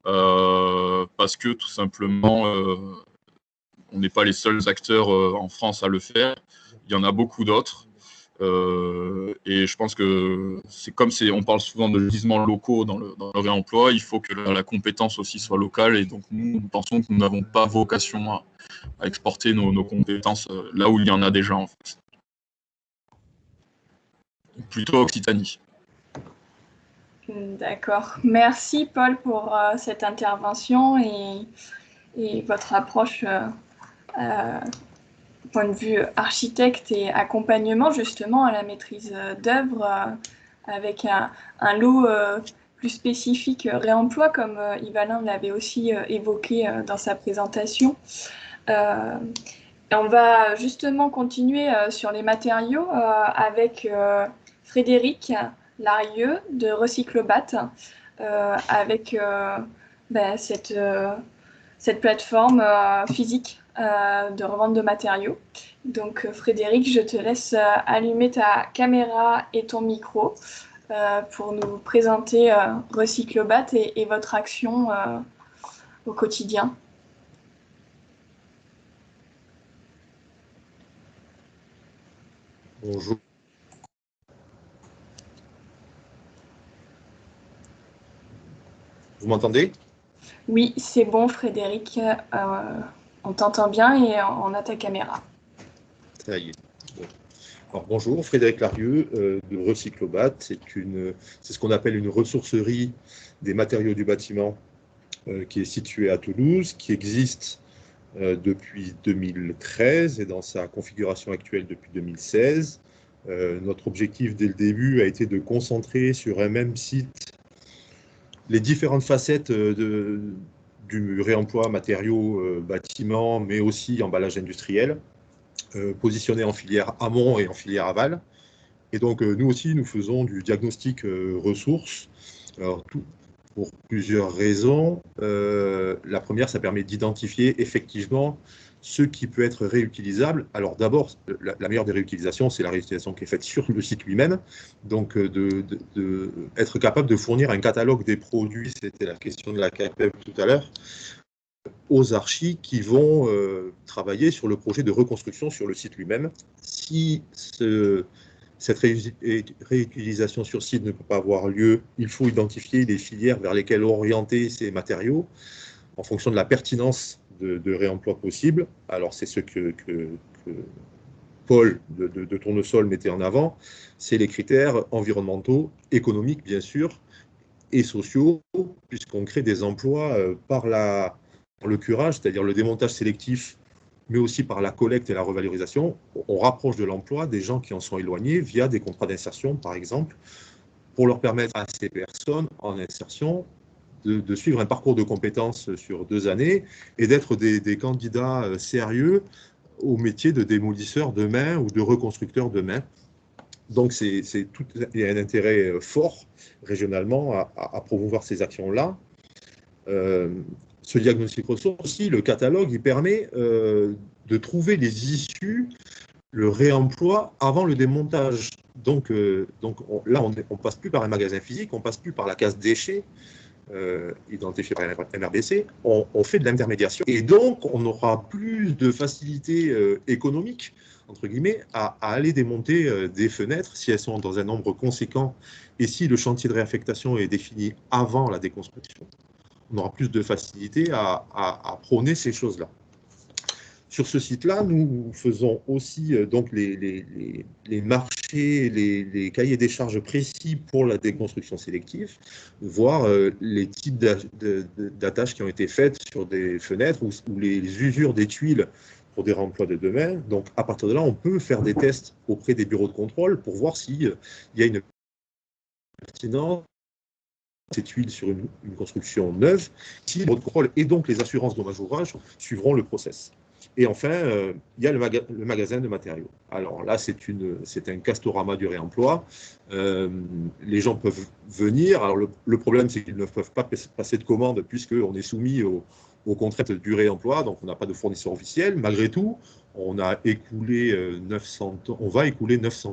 parce que tout simplement, on n'est pas les seuls acteurs en France à le faire. Il y en a beaucoup d'autres. Et je pense que c'est comme on parle souvent de gisements locaux dans le réemploi, il faut que la compétence aussi soit locale. Et donc, nous pensons que nous n'avons pas vocation à exporter nos compétences là où il y en a déjà, en fait. Plutôt Occitanie. D'accord. Merci, Paul, pour cette intervention et votre approche point de vue architecte et accompagnement justement à la maîtrise d'œuvre avec un lot plus spécifique réemploi, comme Yves-Alain l'avait aussi évoqué dans sa présentation. On va justement continuer sur les matériaux avec Frédéric Larieux de Recyclobat, avec cette plateforme physique de revente de matériaux. Donc Frédéric, je te laisse allumer ta caméra et ton micro pour nous présenter Recyclobat et votre action au quotidien. Bonjour. Vous m'entendez? Oui, c'est bon, Frédéric. On t'entend bien et on a ta caméra. Ça y est. Bon. Alors, bonjour, Frédéric Larieux de Recyclobat. C'est ce qu'on appelle une ressourcerie des matériaux du bâtiment qui est située à Toulouse, qui existe depuis 2013 et dans sa configuration actuelle depuis 2016. Notre objectif dès le début a été de concentrer sur un même site les différentes facettes du réemploi matériaux, bâtiments, mais aussi emballage industriel, positionnés en filière amont et en filière aval. Et donc, nous aussi, nous faisons du diagnostic ressources. Alors, pour plusieurs raisons. La première, ça permet d'identifier effectivement ce qui peut être réutilisable. Alors d'abord, la meilleure des réutilisations, c'est la réutilisation qui est faite sur le site lui-même. Donc être capable de fournir un catalogue des produits, c'était la question de la CAPEB tout à l'heure, aux archis qui vont travailler sur le projet de reconstruction sur le site lui-même. Si cette réutilisation sur site ne peut pas avoir lieu, il faut identifier les filières vers lesquelles orienter ces matériaux en fonction de la pertinence de réemploi possible. Alors, c'est ce que Paul de Tournesol mettait en avant, c'est les critères environnementaux, économiques, bien sûr, et sociaux, puisqu'on crée des emplois par le curage, c'est-à-dire le démontage sélectif, mais aussi par la collecte et la revalorisation. On rapproche de l'emploi des gens qui en sont éloignés via des contrats d'insertion, par exemple, pour leur permettre à ces personnes en insertion de suivre un parcours de compétences sur 2 années et d'être des candidats sérieux au métier de démolisseur demain ou de reconstructeur demain. Donc, il y a un intérêt fort régionalement à promouvoir ces actions-là. Ce diagnostic ressources aussi, le catalogue, il permet de trouver les issues le réemploi avant le démontage. Donc là, on ne passe plus par un magasin physique, on ne passe plus par la case déchets identifiée par MRBC, on fait de l'intermédiation. Et donc, on aura plus de facilité économique, entre guillemets, à aller démonter des fenêtres si elles sont dans un nombre conséquent et si le chantier de réaffectation est défini avant la déconstruction. On aura plus de facilité à prôner ces choses-là. Sur ce site-là, nous faisons aussi donc les marchés, les cahiers des charges précis pour la déconstruction sélective, voire les types d'attaches qui ont été faites sur des fenêtres ou les usures des tuiles pour des réemplois de demain. Donc, à partir de là, on peut faire des tests auprès des bureaux de contrôle pour voir s'il y a une pertinence ces tuiles sur une construction neuve, si le bureau de contrôle et donc les assurances dommages ouvrages suivront le process. Et enfin, il y a le magasin de matériaux. Alors là, c'est un castorama du réemploi. Les gens peuvent venir. Alors le problème, c'est qu'ils ne peuvent pas passer de commande puisqu'on est soumis aux contraintes du réemploi, donc on n'a pas de fournisseur officiel. Malgré tout, on va écouler 900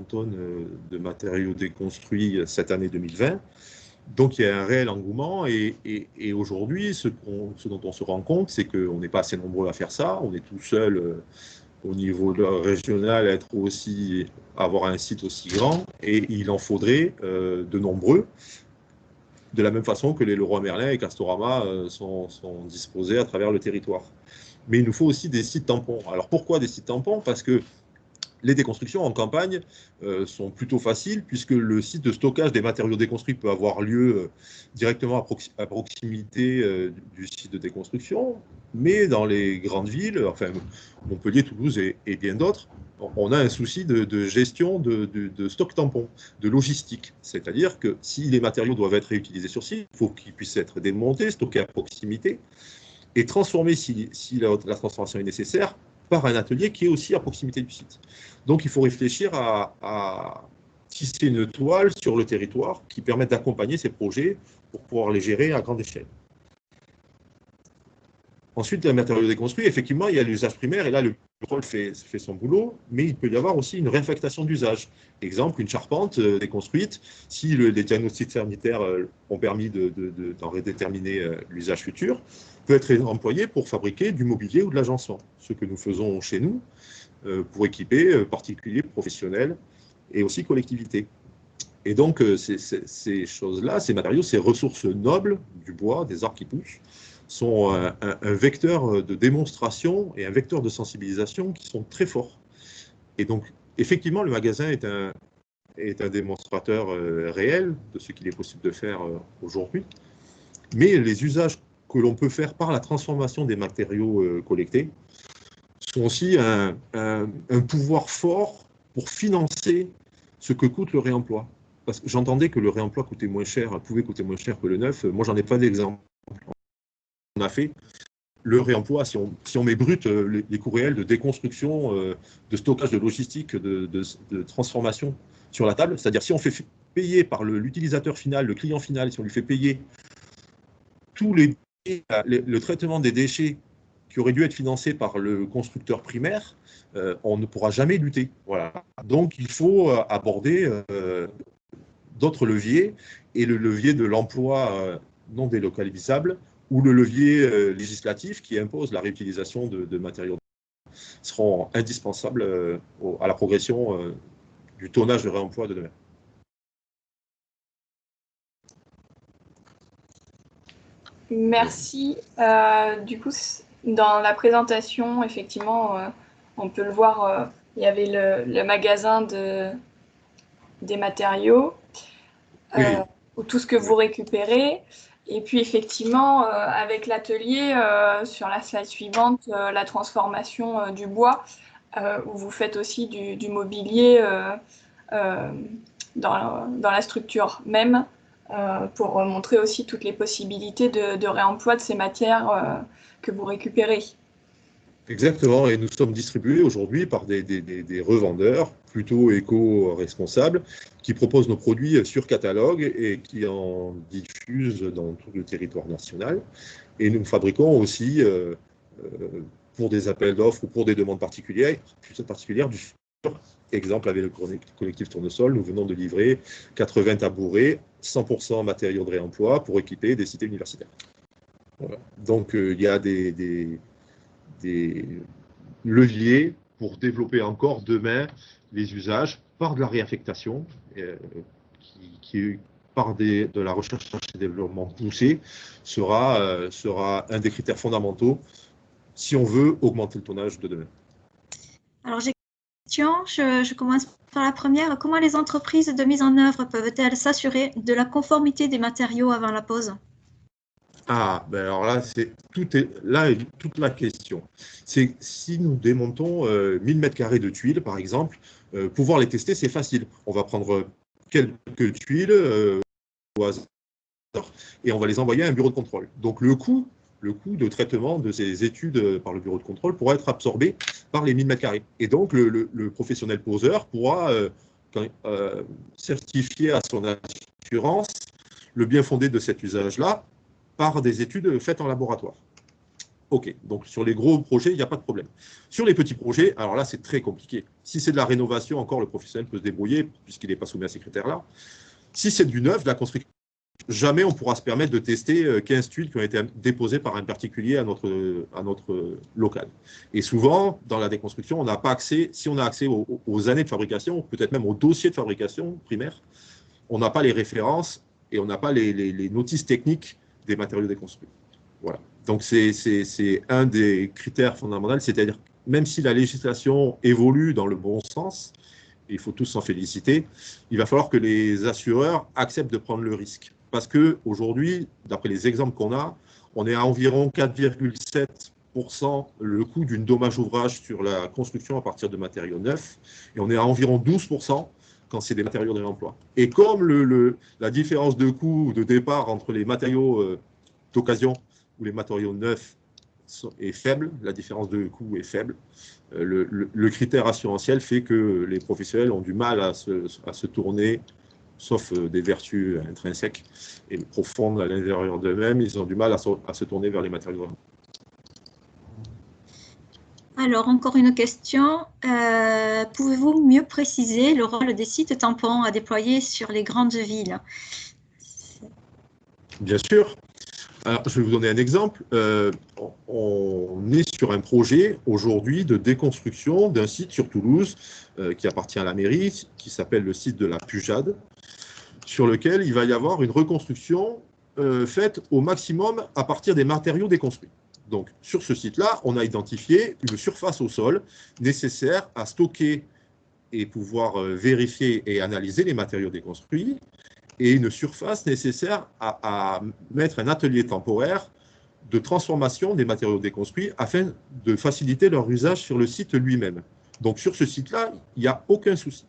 tonnes de matériaux déconstruits cette année 2020. Donc, il y a un réel engouement et aujourd'hui, ce dont on se rend compte, c'est qu'on n'est pas assez nombreux à faire ça. On est tout seul au niveau régional à avoir un site aussi grand et il en faudrait de nombreux, de la même façon que les Leroy Merlin et Castorama sont disposés à travers le territoire. Mais il nous faut aussi des sites tampons. Alors, pourquoi des sites tampons? Parce que les déconstructions en campagne sont plutôt faciles puisque le site de stockage des matériaux déconstruits peut avoir lieu directement à proximité du site de déconstruction. Mais dans les grandes villes, enfin Montpellier, Toulouse et bien d'autres, on a un souci de gestion de stock tampon, de logistique. C'est-à-dire que si les matériaux doivent être réutilisés sur site, il faut qu'ils puissent être démontés, stockés à proximité et transformés si la transformation est nécessaire par un atelier qui est aussi à proximité du site. Donc, il faut réfléchir à tisser une toile sur le territoire qui permette d'accompagner ces projets pour pouvoir les gérer à grande échelle. Ensuite, les matériaux déconstruits, effectivement, il y a l'usage primaire, et là, le contrôle fait son boulot, mais il peut y avoir aussi une réaffectation d'usage. Exemple, une charpente déconstruite, si les diagnostics sanitaires ont permis d'en redéterminer l'usage futur, peut être employé pour fabriquer du mobilier ou de l'agencement, ce que nous faisons chez nous pour équiper particuliers, professionnels et aussi collectivités. Et donc, ces choses-là, ces matériaux, ces ressources nobles du bois, des arbres qui poussent, sont un vecteur de démonstration et un vecteur de sensibilisation qui sont très forts. Et donc, effectivement, le magasin est un démonstrateur réel de ce qu'il est possible de faire aujourd'hui. Mais les usages que l'on peut faire par la transformation des matériaux collectés sont aussi un pouvoir fort pour financer ce que coûte le réemploi. Parce que j'entendais que le réemploi pouvait coûter moins cher que le neuf. Moi, j'en ai pas d'exemple. On a fait le réemploi, si on met brut les coûts réels de déconstruction, de stockage, de logistique, de transformation sur la table, c'est-à-dire si on fait payer par l'utilisateur final, le client final, si on lui fait payer tous le traitement des déchets qui aurait dû être financé par le constructeur primaire, on ne pourra jamais lutter. Voilà. Donc il faut aborder d'autres leviers, et le levier de l'emploi non délocalisable ou le levier législatif qui impose la réutilisation de matériaux seront indispensables à la progression du tonnage de réemploi de demain. Merci. Du coup, dans la présentation, effectivement, on peut le voir, il y avait le magasin des matériaux, Oui. ou tout ce que vous récupérez. Et puis, effectivement, avec l'atelier, sur la slide suivante, la transformation du bois, où vous faites aussi du mobilier dans la structure même, pour montrer aussi toutes les possibilités de réemploi de ces matières que vous récupérez. Exactement, et nous sommes distribués aujourd'hui par des revendeurs plutôt éco-responsables qui proposent nos produits sur catalogue et qui en diffusent dans tout le territoire national. Et nous fabriquons aussi, pour des appels d'offres ou pour des demandes particulières, Exemple avec le collectif Tournesol, nous venons de livrer 80 tabourets, 100% matériaux de réemploi pour équiper des cités universitaires. Voilà. Donc, il y a des leviers pour développer encore demain les usages par de la réaffectation, qui par de la recherche et développement poussée, sera un des critères fondamentaux si on veut augmenter le tonnage de demain. Alors, j'ai une question. Je commence par la première. Comment les entreprises de mise en œuvre peuvent-elles s'assurer de la conformité des matériaux avant la pose? Ah, ben alors là, là est toute la question. C'est si nous démontons 1000 m² de tuiles, par exemple, pouvoir les tester, c'est facile. On va prendre quelques tuiles au hasard et on va les envoyer à un bureau de contrôle. Donc le coût de traitement de ces études par le bureau de contrôle pourra être absorbé par les 1000 m². Et donc le professionnel poseur pourra certifier à son assurance le bien fondé de cet usage-là par des études faites en laboratoire. OK, donc sur les gros projets, il n'y a pas de problème. Sur les petits projets, alors là, c'est très compliqué. Si c'est de la rénovation, encore, le professionnel peut se débrouiller, puisqu'il n'est pas soumis à ces critères-là. Si c'est du neuf, de la construction, jamais on pourra se permettre de tester 15 tuiles qui ont été déposées par un particulier à notre local. Et souvent, dans la déconstruction, on n'a pas accès, si on a accès aux années de fabrication, peut-être même au dossier de fabrication primaire, on n'a pas les références et on n'a pas les notices techniques des matériaux déconstruits. Voilà. Donc, c'est un des critères fondamentaux, c'est-à-dire même si la législation évolue dans le bon sens, et il faut tous s'en féliciter, il va falloir que les assureurs acceptent de prendre le risque. Parce qu'aujourd'hui, d'après les exemples qu'on a, on est à environ 4,7% le coût d'une dommage ouvrage sur la construction à partir de matériaux neufs, et on est à environ 12% quand c'est des matériaux de réemploi. Et comme la différence de coût de départ entre les matériaux d'occasion ou les matériaux neufs est faible, la différence de coût est faible, le critère assurantiel fait que les professionnels ont du mal à se tourner, sauf des vertus intrinsèques et profondes à l'intérieur d'eux-mêmes, ils ont du mal à se tourner vers les matériaux de réemploi. Alors, encore une question. Pouvez-vous mieux préciser le rôle des sites tampons à déployer sur les grandes villes? Bien sûr. Alors, je vais vous donner un exemple. On est sur un projet aujourd'hui de déconstruction d'un site sur Toulouse qui appartient à la mairie, qui s'appelle le site de la Pujade, sur lequel il va y avoir une reconstruction faite au maximum à partir des matériaux déconstruits. Donc, sur ce site-là, on a identifié une surface au sol nécessaire à stocker et pouvoir vérifier et analyser les matériaux déconstruits, et une surface nécessaire à mettre un atelier temporaire de transformation des matériaux déconstruits afin de faciliter leur usage sur le site lui-même. Donc, sur ce site-là, il n'y a aucun souci.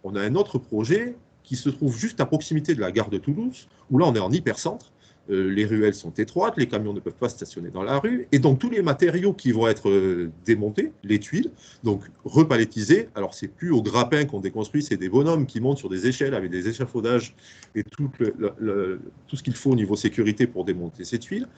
On a un autre projet qui se trouve juste à proximité de la gare de Toulouse, où là, on est en hypercentre. Les ruelles sont étroites, les camions ne peuvent pas stationner dans la rue, et donc tous les matériaux qui vont être démontés, les tuiles, donc repalettisés, alors c'est plus au grappin qu'on déconstruit, c'est des bonhommes qui montent sur des échelles avec des échafaudages et tout ce qu'il faut au niveau sécurité pour démonter ces tuiles.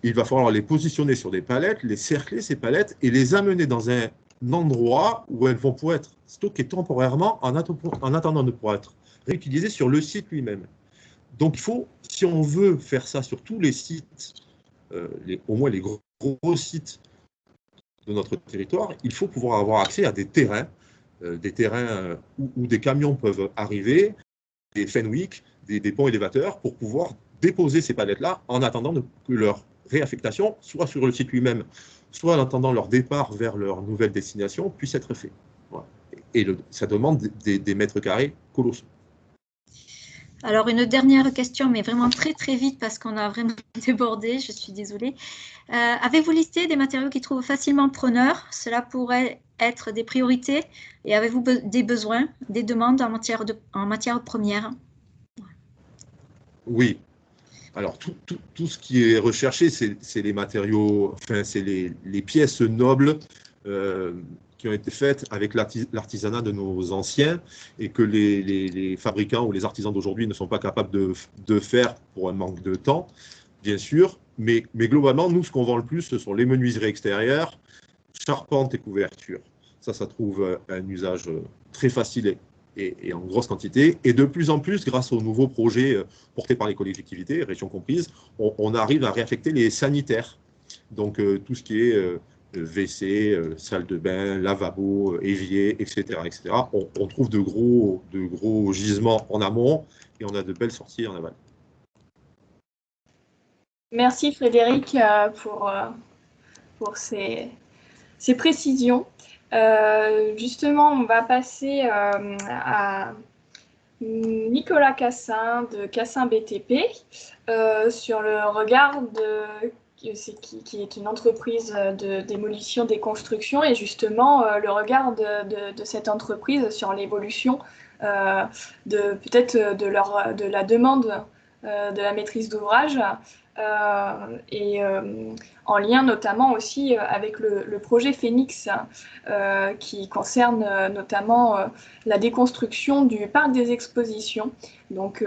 Il va falloir les positionner sur des palettes, les cercler ces palettes et les amener dans un endroit où elles vont pouvoir être stockées temporairement en attendant de pouvoir être réutilisées sur le site lui-même. Donc, il faut, si on veut faire ça sur tous les sites, au moins les gros sites de notre territoire, il faut pouvoir avoir accès à des terrains où des camions peuvent arriver, des Fenwick, des ponts élévateurs, pour pouvoir déposer ces palettes-là en attendant que leur réaffectation, soit sur le site lui-même, soit en attendant leur départ vers leur nouvelle destination, puisse être fait. Voilà. Et ça demande des mètres carrés colossaux. Alors, une dernière question, mais vraiment très très vite parce qu'on a vraiment débordé, je suis désolée. Avez-vous listé des matériaux qui trouvent facilement preneurs? Cela pourrait être des priorités. Et avez-vous des besoins, des demandes en matière première? Oui. Alors, tout ce qui est recherché, c'est les matériaux, enfin, c'est les pièces nobles qui ont été faites avec l'artisanat de nos anciens et que les fabricants ou les artisans d'aujourd'hui ne sont pas capables de faire pour un manque de temps, bien sûr. Mais globalement, nous, ce qu'on vend le plus, ce sont les menuiseries extérieures, charpentes et couvertures. Ça trouve un usage très facile et en grosse quantité. Et de plus en plus, grâce aux nouveaux projets portés par les collectivités, régions comprises, on arrive à réaffecter les sanitaires. Donc, tout ce qui est WC, salle de bain, lavabo, évier, etc. etc. On trouve de gros gisements en amont et on a de belles sorties en aval. Merci Frédéric pour ces précisions. Justement, on va passer à Nicolas Cassin de Cassin BTP sur le regard qui est une entreprise de démolition des constructions et justement le regard de cette entreprise sur l'évolution peut-être de la demande de la maîtrise d'ouvrage et en lien notamment aussi avec le projet Phoenix qui concerne notamment la déconstruction du parc des expositions. Donc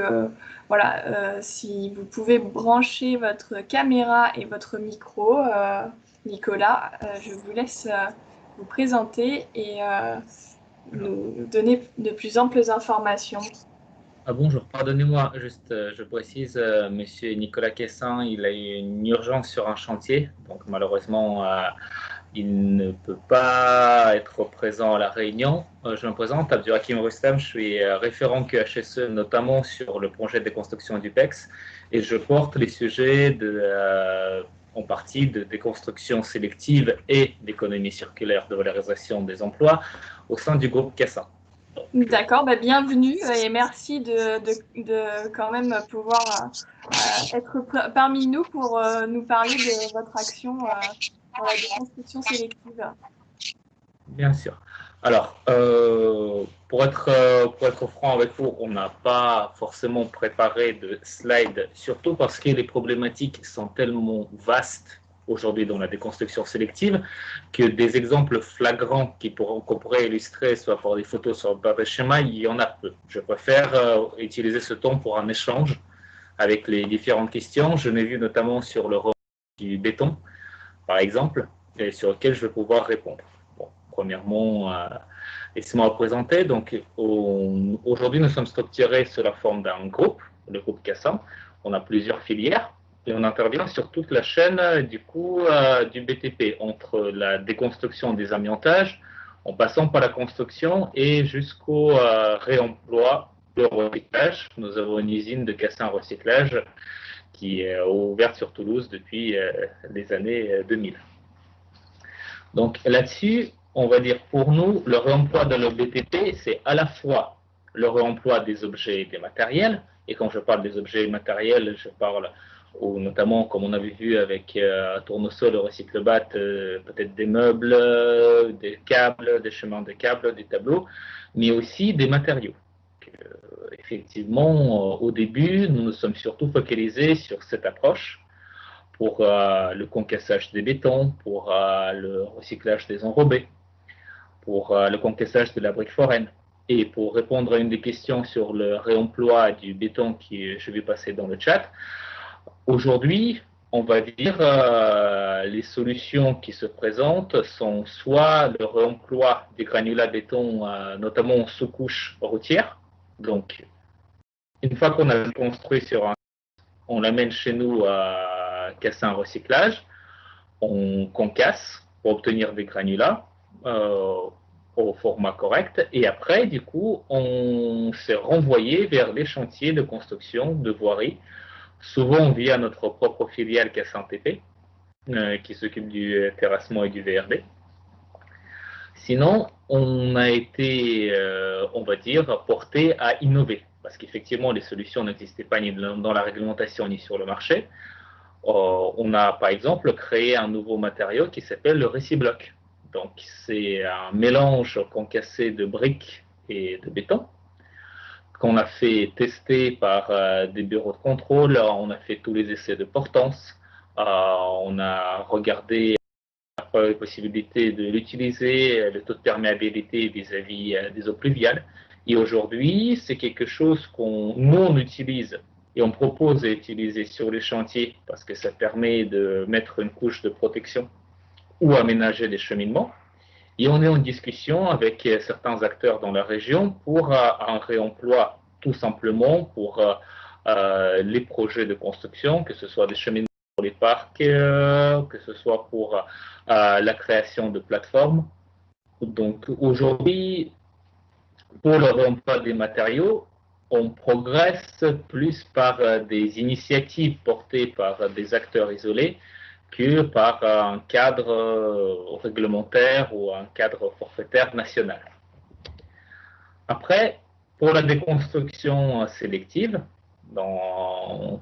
voilà, si vous pouvez brancher votre caméra et votre micro, Nicolas, je vous laisse vous présenter et nous donner de plus amples informations. Ah bonjour, pardonnez-moi, juste je précise, monsieur Nicolas Cassin, il a eu une urgence sur un chantier, donc malheureusement il ne peut pas être présent à la réunion. Je me présente, Abdurakim Rustam, je suis référent QHSE, notamment sur le projet de construction du PEX, et je porte les sujets en partie de déconstruction sélective et d'économie circulaire de valorisation des emplois au sein du groupe Cassin. D'accord, bienvenue et merci de quand même pouvoir être parmi nous pour nous parler de votre action dans la déconstruction sélective. Bien sûr. Alors, pour être franc avec vous, on n'a pas forcément préparé de slide, surtout parce que les problématiques sont tellement vastes aujourd'hui dans la déconstruction sélective, que des exemples flagrants qu'on pourrait illustrer, soit par des photos, soit par des schémas, il y en a peu. Je préfère utiliser ce temps pour un échange avec les différentes questions. Je l'ai vu notamment sur le du béton, par exemple, et sur lequel je vais pouvoir répondre. Bon, premièrement, laissez-moi présenter. Donc, aujourd'hui, nous sommes structurés sous la forme d'un groupe, le groupe Cassin. On a plusieurs filières. Et on intervient sur toute la chaîne du BTP, entre la déconstruction des amiantages, en passant par la construction et jusqu'au réemploi, le recyclage. Nous avons une usine de Cassin Recyclage qui est ouverte sur Toulouse depuis les années 2000. Donc là-dessus, on va dire pour nous, le réemploi de le BTP, c'est à la fois le réemploi des objets et des matériels. Et quand je parle des objets et matériels, je parle ou notamment, comme on avait vu avec Tournesol, le recycle-bat, peut-être des meubles, des câbles, des chemins de câbles, des tableaux, mais aussi des matériaux. Effectivement, au début, nous nous sommes surtout focalisés sur cette approche pour le concassage des bétons, pour le recyclage des enrobés, pour le concassage de la brique foraine. Et pour répondre à une des questions sur le réemploi du béton que je vais passer dans le chat, aujourd'hui, on va dire les solutions qui se présentent sont soit le réemploi des granulats béton, notamment en sous-couche routière. Donc, une fois qu'on a construit sur un, on l'amène chez nous à Cassin Recyclage, on concasse pour obtenir des granulats au format correct, et après, du coup, on s'est renvoyé vers les chantiers de construction de voirie, souvent via notre propre filiale Cassin TP, qui s'occupe du terrassement et du VRD. Sinon, on a été, on va dire, porté à innover, parce qu'effectivement, les solutions n'existaient pas ni dans la réglementation ni sur le marché. On a, par exemple, créé un nouveau matériau qui s'appelle le Récibloc. Donc, c'est un mélange concassé de briques et de béton, qu'on a fait tester par des bureaux de contrôle. On a fait tous les essais de portance. On a regardé la possibilité de l'utiliser, le taux de perméabilité vis-à-vis des eaux pluviales. Et aujourd'hui, c'est quelque chose nous on utilise et on propose d'utiliser sur les chantiers parce que ça permet de mettre une couche de protection ou aménager des cheminements. Et on est en discussion avec certains acteurs dans la région pour un réemploi, tout simplement pour les projets de construction, que ce soit des chemins pour les parcs, que ce soit pour la création de plateformes. Donc aujourd'hui, pour le réemploi des matériaux, on progresse plus par des initiatives portées par des acteurs isolés que par un cadre réglementaire ou un cadre forfaitaire national. Après, pour la déconstruction sélective,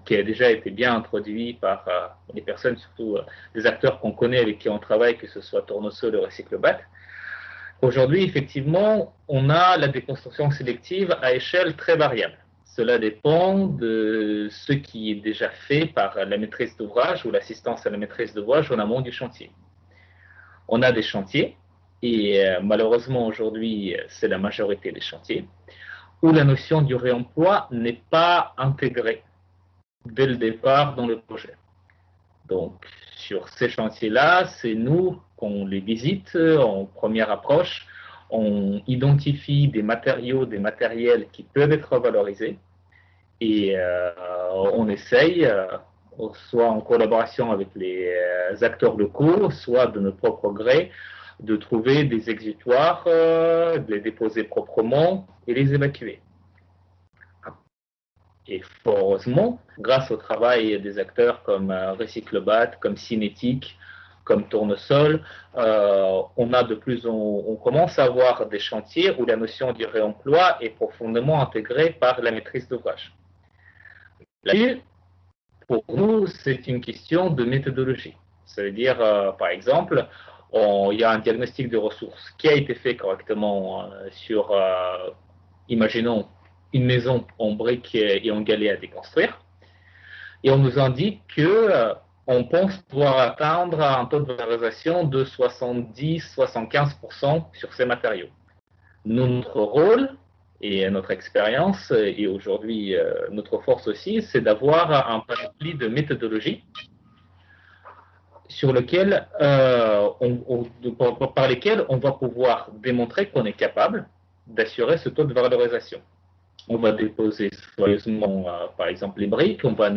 qui a déjà été bien introduit par les personnes, surtout des acteurs qu'on connaît avec qui on travaille, que ce soit Tournesol ou Recyclobat, aujourd'hui, effectivement, on a la déconstruction sélective à échelle très variable. Cela dépend de ce qui est déjà fait par la maîtrise d'ouvrage ou l'assistance à la maîtrise d'ouvrage en amont du chantier. On a des chantiers, et malheureusement aujourd'hui, c'est la majorité des chantiers, où la notion du réemploi n'est pas intégrée dès le départ dans le projet. Donc, sur ces chantiers-là, c'est nous qu'on les visite en première approche. On identifie des matériaux, des matériels qui peuvent être valorisés et on essaye, soit en collaboration avec les acteurs locaux, soit de notre propre gré, de trouver des exutoires, de les déposer proprement et les évacuer. Et fort heureusement, grâce au travail des acteurs comme Recyclobat, comme Cinétique, comme Tournesol, on commence à avoir des chantiers où la notion du réemploi est profondément intégrée par la maîtrise d'ouvrage. Là-dessus, pour nous, c'est une question de méthodologie. Ça veut dire, par exemple, il y a un diagnostic de ressources qui a été fait correctement sur, imaginons, une maison en briques et en galets à déconstruire. Et on nous indique qu'on pense pouvoir atteindre un taux de valorisation de 70-75% sur ces matériaux. Notre rôle et notre expérience, et aujourd'hui notre force aussi, c'est d'avoir un panoplie de méthodologies sur lequel, par lesquelles on va pouvoir démontrer qu'on est capable d'assurer ce taux de valorisation. On va déposer soigneusement, par exemple, les briques, on va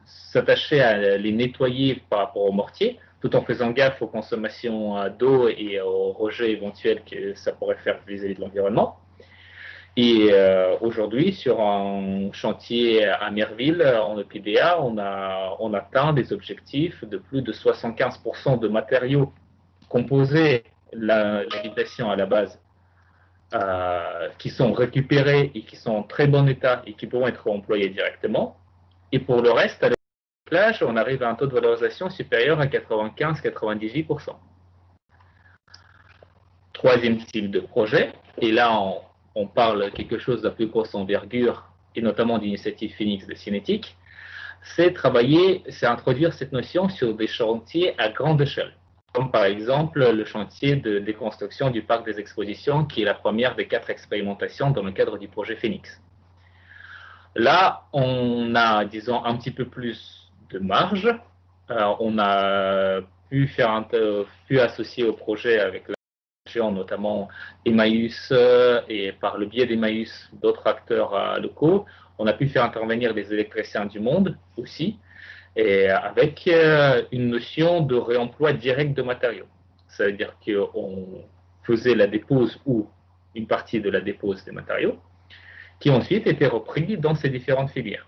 s'attacher à les nettoyer par rapport au mortier, tout en faisant gaffe aux consommations d'eau et aux rejets éventuels que ça pourrait faire vis-à-vis de l'environnement. Et aujourd'hui, sur un chantier à Merville, en EPDA, on atteint des objectifs de plus de 75% de matériaux composés l'habitation à la base, qui sont récupérés et qui sont en très bon état et qui pourront être employés directement. Et pour le reste, à la plage, on arrive à un taux de valorisation supérieur à 95-98%. Troisième type de projet, et là on parle quelque chose de plus grosse envergure, et notamment d'initiative Phoenix de Cinétique, c'est introduire cette notion sur des chantiers à grande échelle, comme par exemple le chantier de déconstruction du parc des expositions, qui est la première des 4 expérimentations dans le cadre du projet Phoenix. Là, on a, disons, un petit peu plus de marge. On a pu associer au projet avec la région, notamment Emmaüs, et par le biais d'Emmaüs, d'autres acteurs locaux. On a pu faire intervenir des électriciens du monde aussi, et avec une notion de réemploi direct de matériaux. Ça veut dire qu'on faisait la dépose ou une partie de la dépose des matériaux, qui ensuite étaient repris dans ces différentes filières.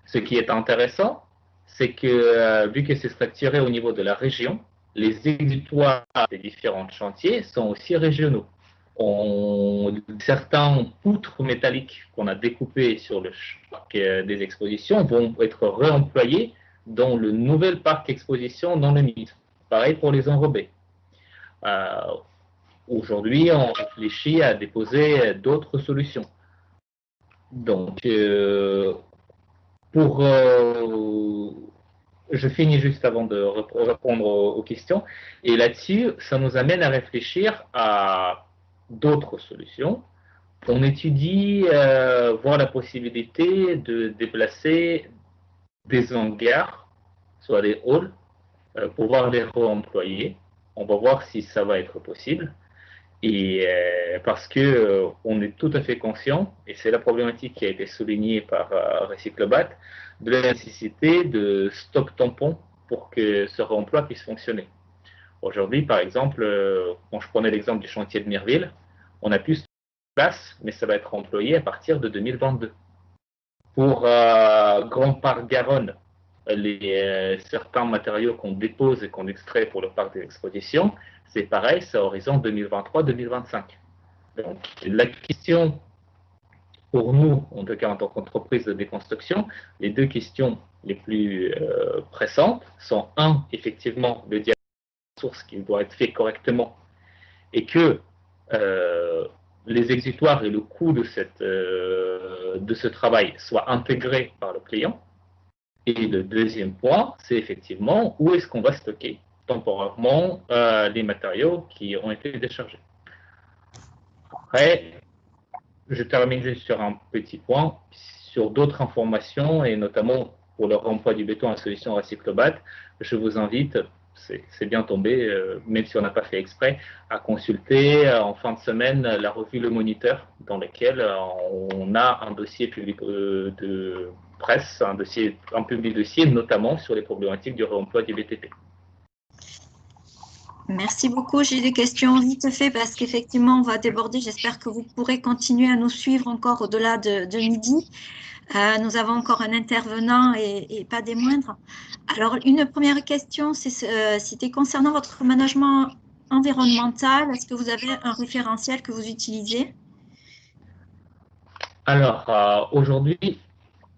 Ce qui est intéressant, c'est que vu que c'est structuré au niveau de la région, les exutoires des différents chantiers sont aussi régionaux. Certains poutres métalliques qu'on a découpées sur le parc des expositions vont être réemployés dans le nouvel parc exposition dans le MIT. Pareil pour les enrobés. Aujourd'hui, on réfléchit à déposer d'autres solutions. Donc, je finis juste avant de répondre aux questions. Et là-dessus, ça nous amène à réfléchir à d'autres solutions. On étudie, voir la possibilité de déplacer des hangars, soit des halls, pouvoir les réemployer On va voir si ça va être possible. Et parce que on est tout à fait conscient, et c'est la problématique qui a été soulignée par Recyclobat, de la nécessité de stock tampon pour que ce réemploi puisse fonctionner. Aujourd'hui, par exemple, quand je prenais l'exemple du chantier de Mireville, on a plus de place, mais ça va être employé à partir de 2022. Pour Grand Parc Garonne, certains matériaux qu'on dépose et qu'on extrait pour le parc des expositions, c'est pareil, c'est à horizon 2023-2025. Donc, la question pour nous, en tout cas en tant qu'entreprise de déconstruction, les deux questions les plus pressantes sont, un, effectivement, le diagnostic de source qui doit être fait correctement et que les exutoires et le coût de ce travail soient intégrés par le client. Et le deuxième point, c'est effectivement où est-ce qu'on va stocker temporairement les matériaux qui ont été déchargés. Après, je termine juste sur un petit point, sur d'autres informations, et notamment pour le remploi du béton à solution Recyclobat, je vous invite, c'est bien tombé, même si on n'a pas fait exprès, à consulter en fin de semaine la revue Le Moniteur, dans laquelle on a un dossier public de presse, un public dossier, notamment sur les problématiques du réemploi du BTP. Merci beaucoup. J'ai des questions vite fait parce qu'effectivement, on va déborder. J'espère que vous pourrez continuer à nous suivre encore au-delà de midi. Nous avons encore un intervenant et pas des moindres. Alors, une première question, c'était concernant votre management environnemental. Est-ce que vous avez un référentiel que vous utilisez? Alors, aujourd'hui,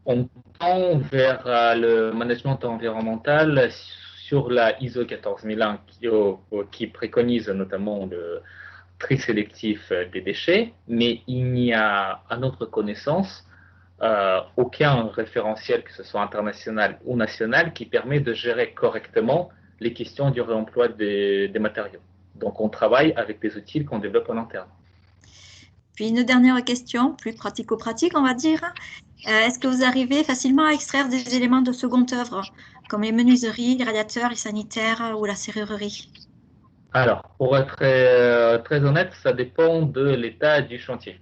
on tend vers le management environnemental sur la ISO 14001 qui préconise notamment le tri sélectif des déchets, mais il n'y a, à notre connaissance, aucun référentiel, que ce soit international ou national, qui permet de gérer correctement les questions du réemploi des matériaux. Donc, on travaille avec des outils qu'on développe en interne. Puis une dernière question, plus pratico-pratique, on va dire. Est-ce que vous arrivez facilement à extraire des éléments de seconde œuvre, comme les menuiseries, les radiateurs, les sanitaires ou la serrurerie? Alors, pour être très honnête, ça dépend de l'état du chantier.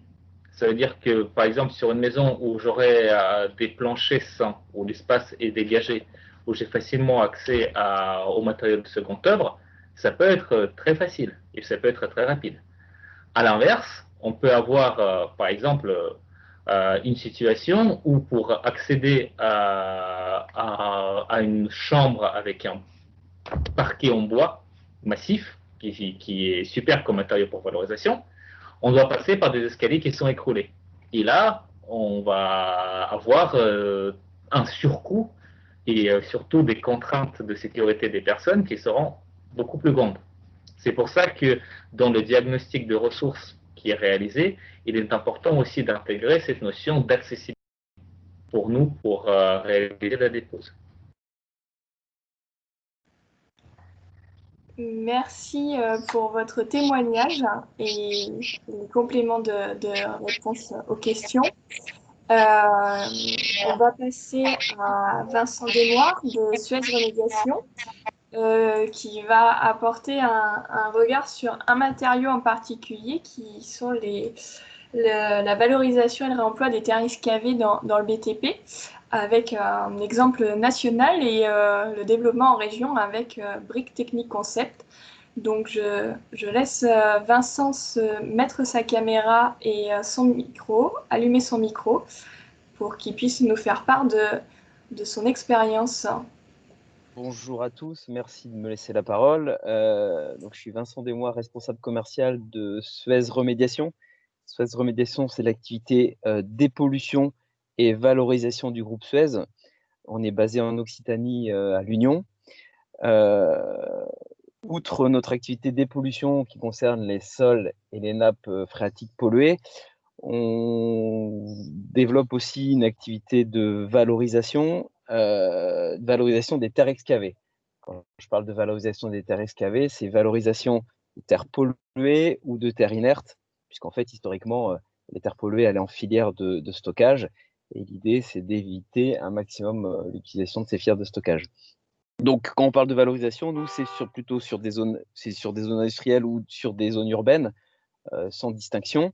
Ça veut dire que, par exemple, sur une maison où j'aurais des planchers sains, où l'espace est dégagé, où j'ai facilement accès aux matériaux de seconde œuvre, ça peut être très facile et ça peut être très rapide. À l'inverse, on peut avoir, par exemple, une situation où pour accéder à une chambre avec un parquet en bois massif, qui est super comme matériau pour valorisation, on doit passer par des escaliers qui sont écroulés. Et là, on va avoir un surcoût et surtout des contraintes de sécurité des personnes qui seront beaucoup plus grandes. C'est pour ça que dans le diagnostic de ressources qui est réalisé, il est important aussi d'intégrer cette notion d'accessibilité pour nous, pour réaliser la dépose. Merci pour votre témoignage et les compléments de réponse aux questions. On va passer à Vincent Desmoires de Suez Remédiation qui va apporter un regard sur un matériau en particulier qui sont la valorisation et le réemploi des terres excavées dans le BTP, avec un exemple national et le développement en région avec Brick Technique Concept. Donc je laisse Vincent mettre sa caméra et son micro, allumer son micro, pour qu'il puisse nous faire part de son expérience. Bonjour à tous, merci de me laisser la parole. Donc, je suis Vincent Desmoires, responsable commercial de Suez Remédiation. Suez Remédiation, c'est l'activité dépollution et valorisation du groupe Suez. On est basé en Occitanie, à l'Union. Outre notre activité dépollution qui concerne les sols et les nappes phréatiques polluées, on développe aussi une activité de valorisation des terres excavées. Quand je parle de valorisation des terres excavées, c'est valorisation de terres polluées ou de terres inertes, puisqu'en fait, historiquement, les terres polluées allaient en filière de stockage, et l'idée, c'est d'éviter un maximum l'utilisation de ces filières de stockage. Donc, quand on parle de valorisation, nous, c'est plutôt sur des zones industrielles ou sur des zones urbaines, sans distinction.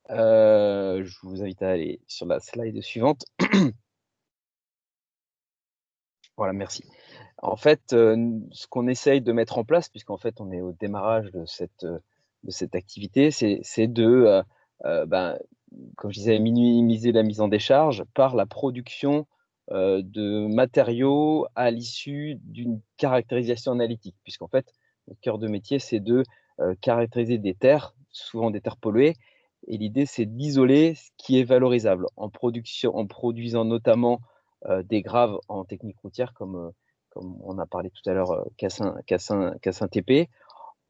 Je vous invite à aller sur la slide suivante. Voilà, merci. En fait, ce qu'on essaye de mettre en place, puisqu'en fait, on est au démarrage de cette activité, c'est de, comme je disais, minimiser la mise en décharge par la production de matériaux à l'issue d'une caractérisation analytique, puisqu'en fait, notre cœur de métier, c'est de caractériser des terres, souvent des terres polluées, et l'idée, c'est d'isoler ce qui est valorisable en produisant notamment des graves en technique routière, comme on a parlé tout à l'heure, Cassin TP,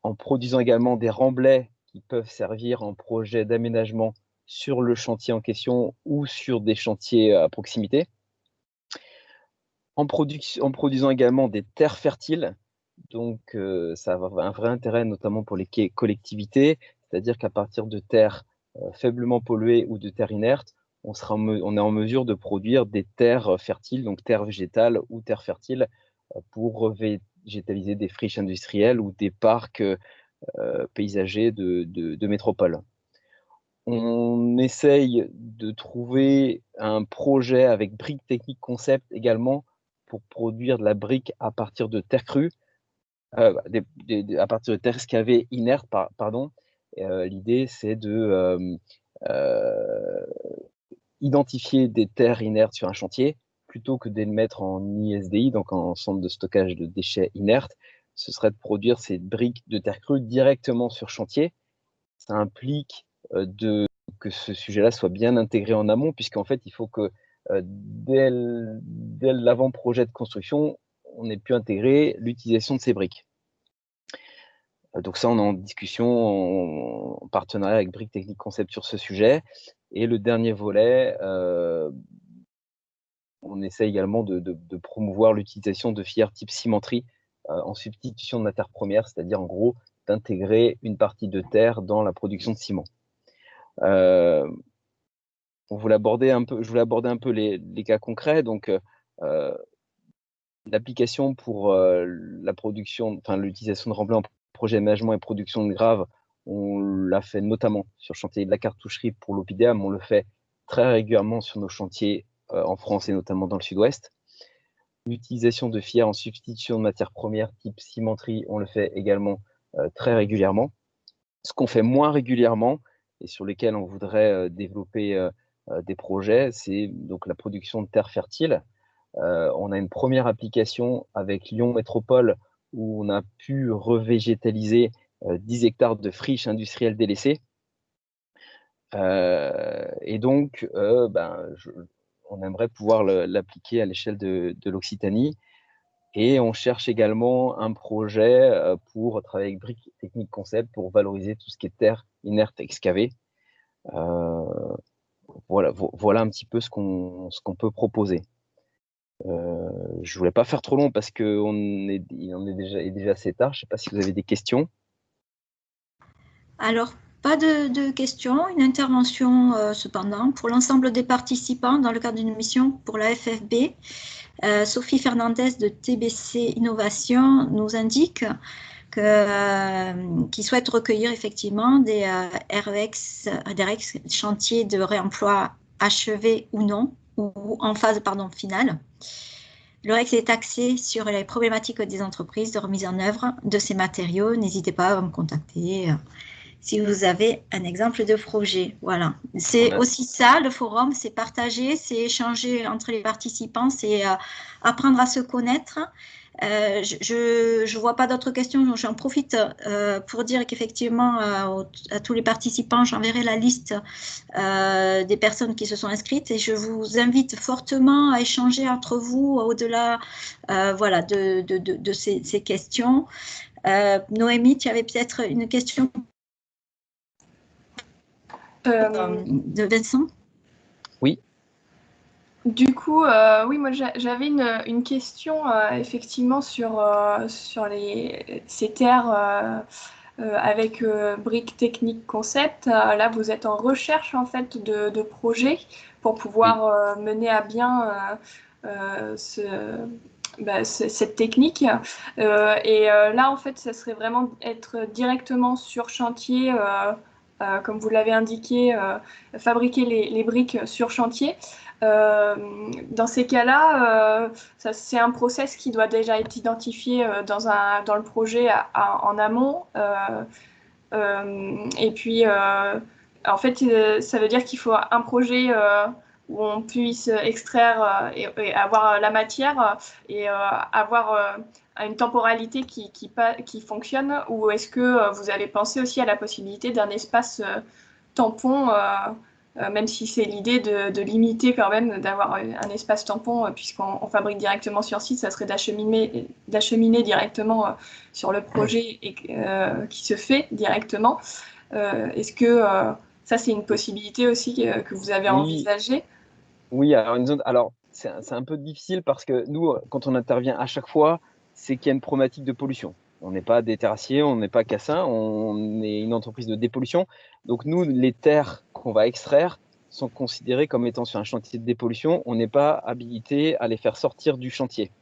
en produisant également des remblais qui peuvent servir en projet d'aménagement sur le chantier en question ou sur des chantiers à proximité, en produisant également des terres fertiles. Donc, ça va avoir un vrai intérêt, notamment pour les collectivités, c'est-à-dire qu'à partir de terres faiblement polluées ou de terres inertes, on est en mesure de produire des terres fertiles, donc terres végétales ou terres fertiles, pour végétaliser des friches industrielles ou des parcs paysagers de métropole. On essaye de trouver un projet avec briques techniques concept également pour produire de la brique à partir de terre crue, à partir de terre excavée inerte, pardon. L'idée, c'est de identifier des terres inertes sur un chantier plutôt que de les mettre en ISDI, donc en centre de stockage de déchets inertes. Ce serait de produire ces briques de terre crue directement sur chantier. Ça implique que ce sujet-là soit bien intégré en amont, puisqu'en fait, il faut que dès l'avant-projet de construction, on ait pu intégrer l'utilisation de ces briques. Donc ça, on est en discussion en partenariat avec Briques Techniques Concept sur ce sujet. Et le dernier volet, on essaie également de promouvoir l'utilisation de filières type cimenterie en substitution de matières premières, c'est-à-dire en gros d'intégrer une partie de terre dans la production de ciment. Je voulais aborder un peu les cas concrets. Donc, l'application pour la production, enfin l'utilisation de remblais en projet d'aménagement et production de graves, on l'a fait notamment sur le chantier de la cartoucherie pour l'Opidéam. On le fait très régulièrement sur nos chantiers en France et notamment dans le sud-ouest. L'utilisation de filières en substitution de matières premières type cimenterie, on le fait également très régulièrement. Ce qu'on fait moins régulièrement et sur lesquels on voudrait développer des projets, c'est donc la production de terres fertiles. On a une première application avec Lyon Métropole où on a pu revégétaliser 10 hectares de friches industrielles délaissées. Et donc, on aimerait pouvoir l'appliquer à l'échelle de l'Occitanie. Et on cherche également un projet pour travailler avec Briques Techniques Concept pour valoriser tout ce qui est terre inerte excavée. Voilà un petit peu ce qu'on peut proposer. Je voulais pas faire trop long parce qu'il est déjà assez tard. Je ne sais pas si vous avez des questions. Alors, pas de questions. Une intervention cependant pour l'ensemble des participants dans le cadre d'une mission pour la FFB. Sophie Fernandez de TBC Innovation nous indique qu'il souhaite recueillir effectivement des REX, chantiers de réemploi achevés ou non, ou en phase finale. Le REX est axé sur les problématiques des entreprises de remise en œuvre de ces matériaux. N'hésitez pas à me contacter si vous avez un exemple de projet. Voilà. C'est aussi ça, le forum, c'est partager, c'est échanger entre les participants, c'est apprendre à se connaître. Je ne vois pas d'autres questions, j'en profite pour dire qu'effectivement, à tous les participants, j'enverrai la liste des personnes qui se sont inscrites et je vous invite fortement à échanger entre vous au-delà de ces questions. Noémie, tu avais peut-être une question de Vincent? Oui. Du coup, oui, moi j'avais une question effectivement sur ces terres avec Briques Techniques Concept. Là, vous êtes en recherche en fait de projets pour pouvoir mener à bien cette technique. Là, en fait, ça serait vraiment être directement sur chantier, comme vous l'avez indiqué, fabriquer les briques sur chantier. Dans ces cas-là, c'est un process qui doit déjà être identifié dans le projet en amont. Et puis, en fait, ça veut dire qu'il faut un projet où on puisse extraire et avoir la matière et avoir une temporalité qui fonctionne, ou est-ce que vous avez pensé aussi à la possibilité d'un espace tampon, même si c'est l'idée de limiter quand même, d'avoir un espace tampon, puisqu'on fabrique directement sur site, ça serait d'acheminer directement sur le projet et qui se fait directement. Est-ce que ça, c'est une possibilité aussi que vous avez envisagée? Oui, alors c'est un peu difficile parce que nous, quand on intervient à chaque fois, c'est qu'il y a une problématique de pollution. On n'est pas des terrassiers, on n'est pas Cassin, on est une entreprise de dépollution. Donc nous, les terres qu'on va extraire sont considérées comme étant sur un chantier de dépollution. On n'est pas habilité à les faire sortir du chantier.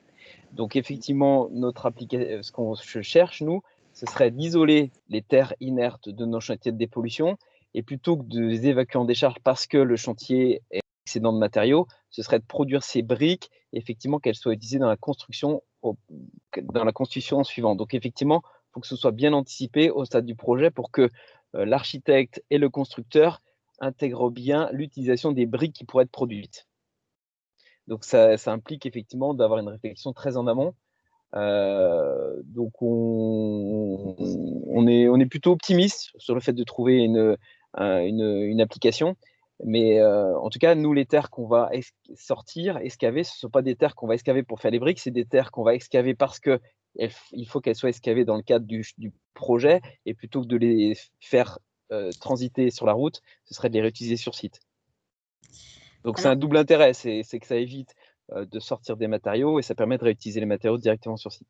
Donc effectivement, ce qu'on cherche, nous, ce serait d'isoler les terres inertes de nos chantiers de dépollution, et plutôt que de les évacuer en décharge parce que le chantier est excédent de matériaux, ce serait de produire ces briques, effectivement, qu'elles soient utilisées dans la construction suivante. Donc effectivement, il faut que ce soit bien anticipé au stade du projet pour que l'architecte et le constructeur intègrent bien l'utilisation des briques qui pourraient être produites. Donc ça implique effectivement d'avoir une réflexion très en amont. Donc on est plutôt optimiste sur le fait de trouver une application. Mais en tout cas, nous, les terres qu'on va excaver, ce ne sont pas des terres qu'on va excaver pour faire les briques, c'est des terres qu'on va excaver parce qu'il faut qu'elles soient excavées dans le cadre du projet, et plutôt que de les faire transiter sur la route, ce serait de les réutiliser sur site. Donc c'est un double intérêt, c'est que ça évite de sortir des matériaux et ça permet de réutiliser les matériaux directement sur site.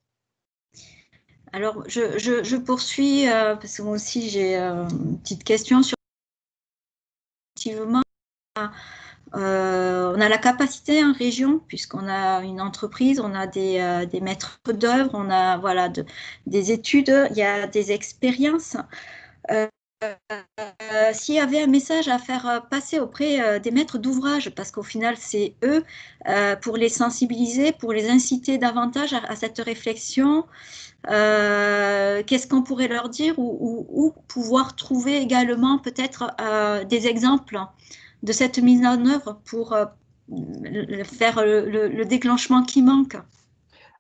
Alors, je poursuis parce que moi aussi j'ai une petite question sur effectivement. On a la capacité en région, puisqu'on a une entreprise, on a des maîtres d'œuvre, on a des études, il y a des expériences. S'il y avait un message à faire passer auprès des maîtres d'ouvrage, parce qu'au final c'est eux, pour les sensibiliser, pour les inciter davantage à cette réflexion, qu'est-ce qu'on pourrait leur dire, ou pouvoir trouver également peut-être des exemples de cette mise en œuvre pour faire le déclenchement qui manque?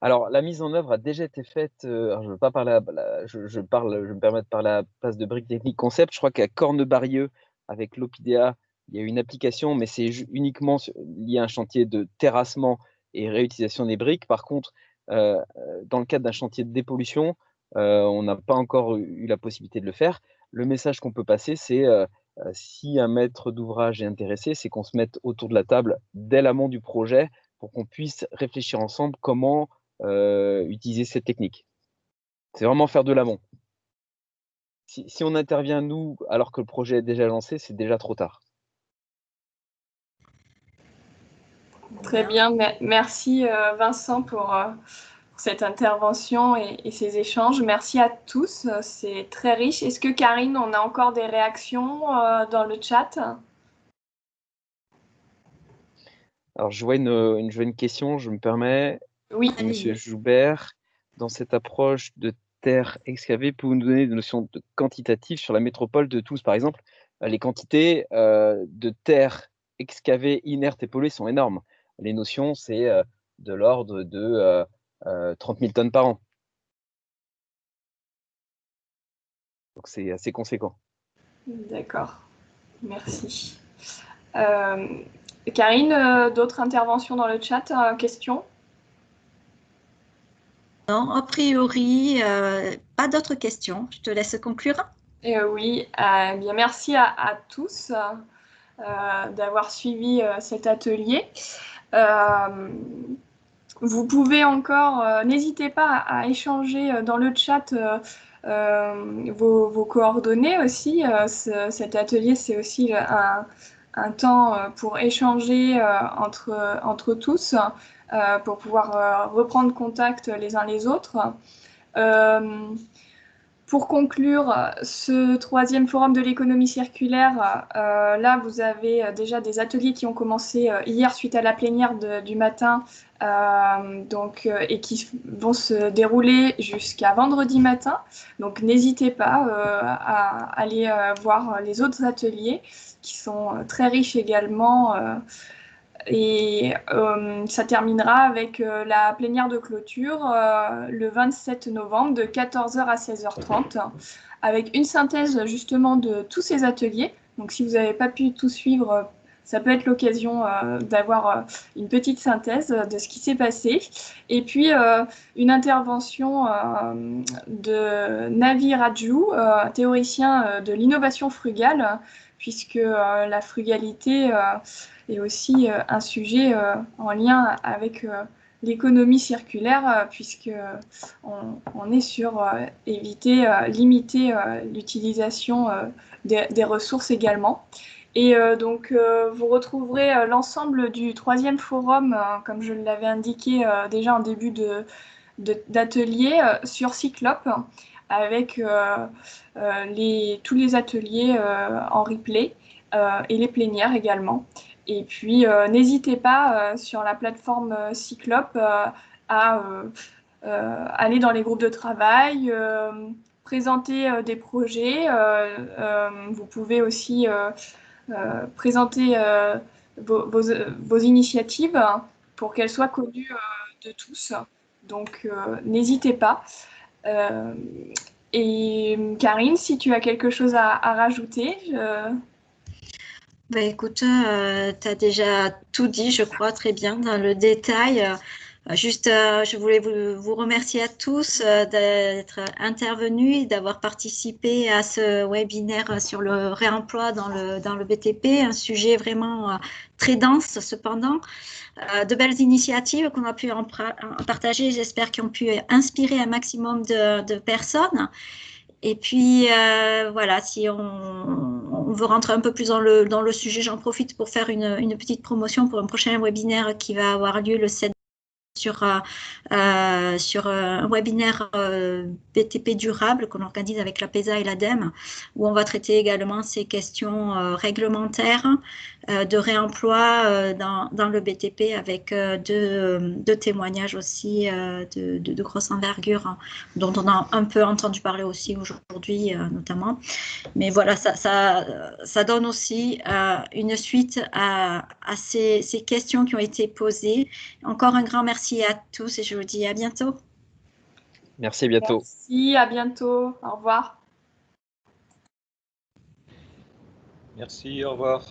Alors, la mise en œuvre a déjà été faite. Alors je ne veux pas parler, je me permets de parler à la place de Briques Techniques Concept. Je crois qu'à Cornebarieux, avec l'Opidea, il y a une application, mais c'est uniquement lié à un chantier de terrassement et réutilisation des briques. Par contre, dans le cadre d'un chantier de dépollution, on n'a pas encore eu la possibilité de le faire. Le message qu'on peut passer, c'est si un maître d'ouvrage est intéressé, c'est qu'on se mette autour de la table dès l'amont du projet pour qu'on puisse réfléchir ensemble comment utiliser cette technique. C'est vraiment faire de l'amont. Si on intervient, nous, alors que le projet est déjà lancé, c'est déjà trop tard. Très bien, merci Vincent pour cette intervention et ces échanges. Merci à tous, c'est très riche. Est-ce que Karine, on a encore des réactions dans le chat? Alors, je vois une question, je me permets. Oui. Monsieur Joubert, dans cette approche de terre excavée, pouvez-vous nous donner des notions quantitatives sur la métropole de Toulouse, par exemple? Les quantités de terre excavée, inerte et polluée sont énormes. Les notions, c'est de l'ordre de 30 000 tonnes par an. Donc, c'est assez conséquent. D'accord, merci. Karine, d'autres interventions dans le chat, questions? Non, a priori, pas d'autres questions. Je te laisse conclure. Oui, bien merci à tous d'avoir suivi cet atelier. Vous pouvez encore, n'hésitez pas à échanger dans le chat vos coordonnées aussi. Cet atelier, c'est aussi un temps pour échanger entre tous. pour pouvoir reprendre contact les uns les autres. Pour conclure ce troisième forum de l'économie circulaire, là vous avez déjà des ateliers qui ont commencé hier suite à la plénière du matin et qui vont se dérouler jusqu'à vendredi matin. Donc n'hésitez pas à aller voir les autres ateliers qui sont très riches également. Et ça terminera avec la plénière de clôture le 27 novembre de 14h à 16h30 avec une synthèse justement de tous ces ateliers. Donc si vous n'avez pas pu tout suivre, ça peut être l'occasion d'avoir une petite synthèse de ce qui s'est passé. Et puis une intervention de Navi Raju, théoricien de l'innovation frugale, puisque la frugalité est aussi un sujet en lien avec l'économie circulaire, puisque on est sur limiter l'utilisation des ressources également. Et donc, vous retrouverez l'ensemble du troisième forum, comme je l'avais indiqué déjà en début d'atelier, sur Cyclope, avec tous les ateliers en replay et les plénières également. Et puis, n'hésitez pas sur la plateforme Cyclope à aller dans les groupes de travail, présenter des projets. Vous pouvez aussi présenter vos initiatives pour qu'elles soient connues de tous. Donc, n'hésitez pas. Et Karine, si tu as quelque chose à rajouter. Ben écoute, tu as déjà tout dit, je crois, très bien dans le détail. Je voulais vous remercier à tous d'être intervenus et d'avoir participé à ce webinaire sur le réemploi dans le BTP, un sujet vraiment très dense cependant. De belles initiatives qu'on a pu en partager, j'espère qu'ils ont pu inspirer un maximum de personnes. Et puis, voilà, si on veut rentrer un peu plus dans le sujet, j'en profite pour faire une petite promotion pour un prochain webinaire qui va avoir lieu le 7 sur un webinaire BTP durable qu'on organise avec la PESA et l'ADEME, où on va traiter également ces questions réglementaires de réemploi dans le BTP avec deux témoignages aussi de grosse envergure, dont on a un peu entendu parler aussi aujourd'hui notamment. Mais voilà, ça donne aussi une suite à ces questions qui ont été posées. Encore un grand merci à tous et je vous dis à bientôt. Merci, à bientôt. Merci, à bientôt. Au revoir. Merci, au revoir.